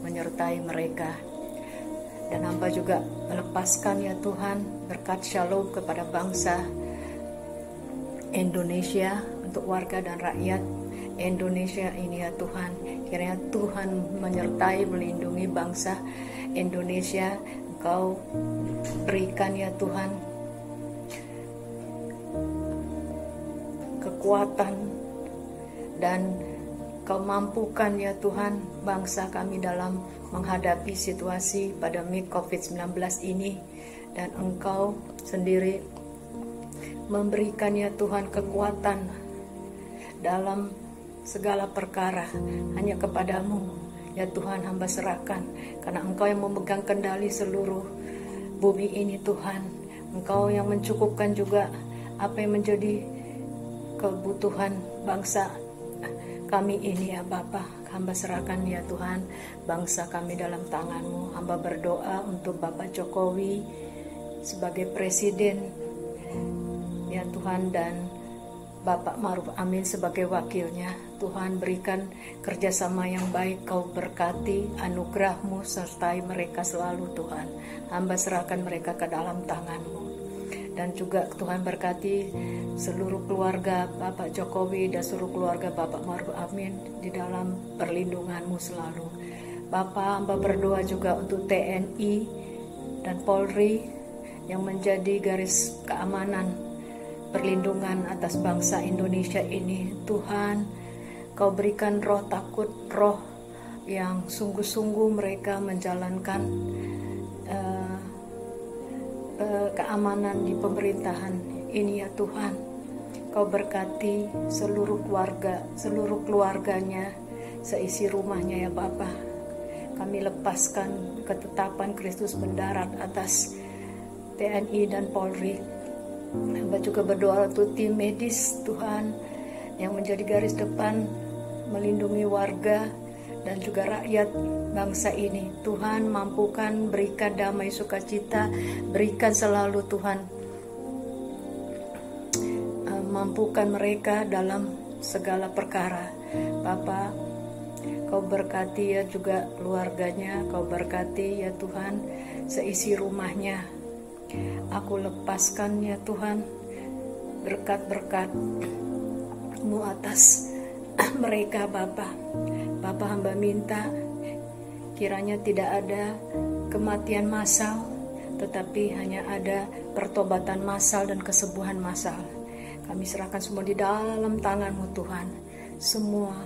menyertai mereka. Dan hamba juga melepaskan ya Tuhan berkat shalom kepada bangsa Indonesia, untuk warga dan rakyat Indonesia ini ya Tuhan. Kiranya Tuhan menyertai, melindungi bangsa Indonesia. Engkau berikan ya Tuhan kekuatan dan Kau mampukan ya Tuhan bangsa kami dalam menghadapi situasi pandemi COVID-19 ini. Dan Engkau sendiri memberikan ya Tuhan kekuatan dalam segala perkara. Hanya kepadamu ya Tuhan hamba serahkan, karena Engkau yang memegang kendali seluruh bumi ini Tuhan. Engkau yang mencukupkan juga apa yang menjadi kebutuhan bangsa kami ini ya Bapa. Hamba serahkan ya Tuhan bangsa kami dalam tangan-Mu. Hamba berdoa untuk Bapak Jokowi sebagai presiden ya Tuhan, dan Bapak Ma'ruf Amin sebagai wakilnya. Tuhan berikan kerjasama yang baik. Kau berkati, anugerah-Mu sertai mereka selalu Tuhan. Hamba serahkan mereka ke dalam tangan-Mu. Dan juga Tuhan berkati seluruh keluarga Bapak Jokowi dan seluruh keluarga Bapak Ma'ruf Amin di dalam perlindungan-Mu selalu. Bapak, hamba berdoa juga untuk TNI dan Polri yang menjadi garis keamanan perlindungan atas bangsa Indonesia ini. Tuhan, Kau berikan roh takut, roh yang sungguh-sungguh mereka menjalankan keamanan di pemerintahan ini ya Tuhan. Kau berkati seluruh keluarga, seluruh keluarganya, seisi rumahnya ya Bapa. Kami lepaskan ketetapan Kristus mendarat atas TNI dan Polri. Hamba juga berdoa untuk tim medis Tuhan yang menjadi garis depan melindungi warga dan juga rakyat bangsa ini. Tuhan mampukan, berikan damai sukacita, berikan selalu Tuhan, mampukan mereka dalam segala perkara. Bapa, Kau berkati ya juga keluarganya, Kau berkati ya Tuhan seisi rumahnya. Aku lepaskan ya Tuhan berkat-berkat-Mu atas mereka Bapa. Bapa, hamba minta kiranya tidak ada kematian massal, tetapi hanya ada pertobatan massal dan kesembuhan massal. Kami serahkan semua di dalam tangan-Mu Tuhan. Semua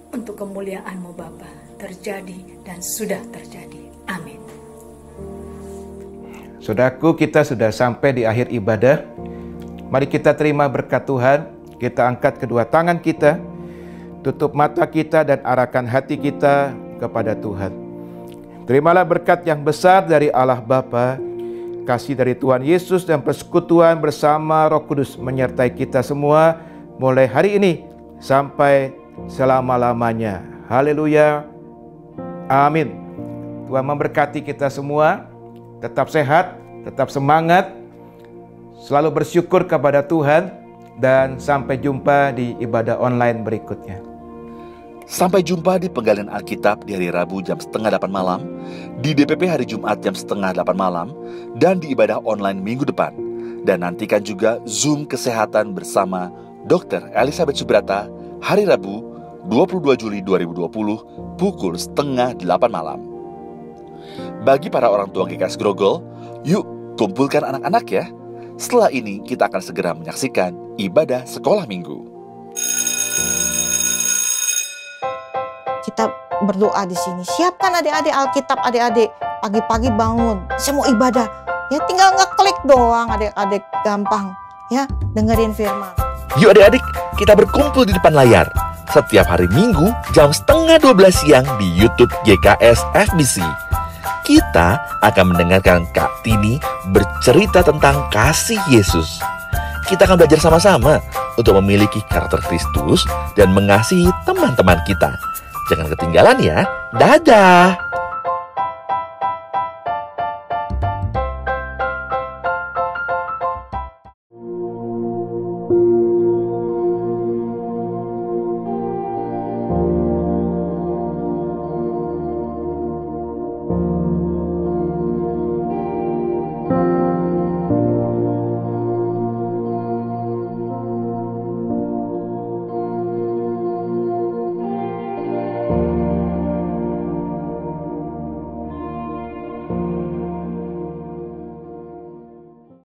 untuk kemuliaan-Mu Bapa terjadi dan sudah terjadi. Amin. Saudaraku, kita sudah sampai di akhir ibadah. Mari kita terima berkat Tuhan. Kita angkat kedua tangan kita, tutup mata kita dan arahkan hati kita kepada Tuhan. Terimalah berkat yang besar dari Allah Bapa, kasih dari Tuhan Yesus dan persekutuan bersama Roh Kudus menyertai kita semua mulai hari ini sampai selama-lamanya. Haleluya. Amin. Tuhan memberkati kita semua. Tetap sehat, tetap semangat, selalu bersyukur kepada Tuhan, dan sampai jumpa di ibadah online berikutnya. Sampai jumpa di penggalian Alkitab di hari Rabu jam 7:30 malam, di DPP hari Jumat jam 7:30 malam, dan di ibadah online minggu depan. Dan nantikan juga Zoom Kesehatan bersama Dr. Elizabeth Subrata hari Rabu 22 Juli 2020 pukul 7:30 malam. Bagi para orang tua GKS Grogol, yuk kumpulkan anak-anak ya. Setelah ini kita akan segera menyaksikan ibadah sekolah minggu. Kita berdoa di sini. Siapkan adik-adik Alkitab, adik-adik. Pagi-pagi bangun, saya mau ibadah. Ya tinggal ngeklik doang adik-adik, gampang. Ya, dengerin firman. Yuk adik-adik, kita berkumpul di depan layar setiap hari Minggu jam 11:30 siang di YouTube GKS FBC. Kita akan mendengarkan Kak Tini bercerita tentang kasih Yesus. Kita akan belajar sama-sama untuk memiliki karakter Kristus dan mengasihi teman-teman kita. Jangan ketinggalan ya. Dadah!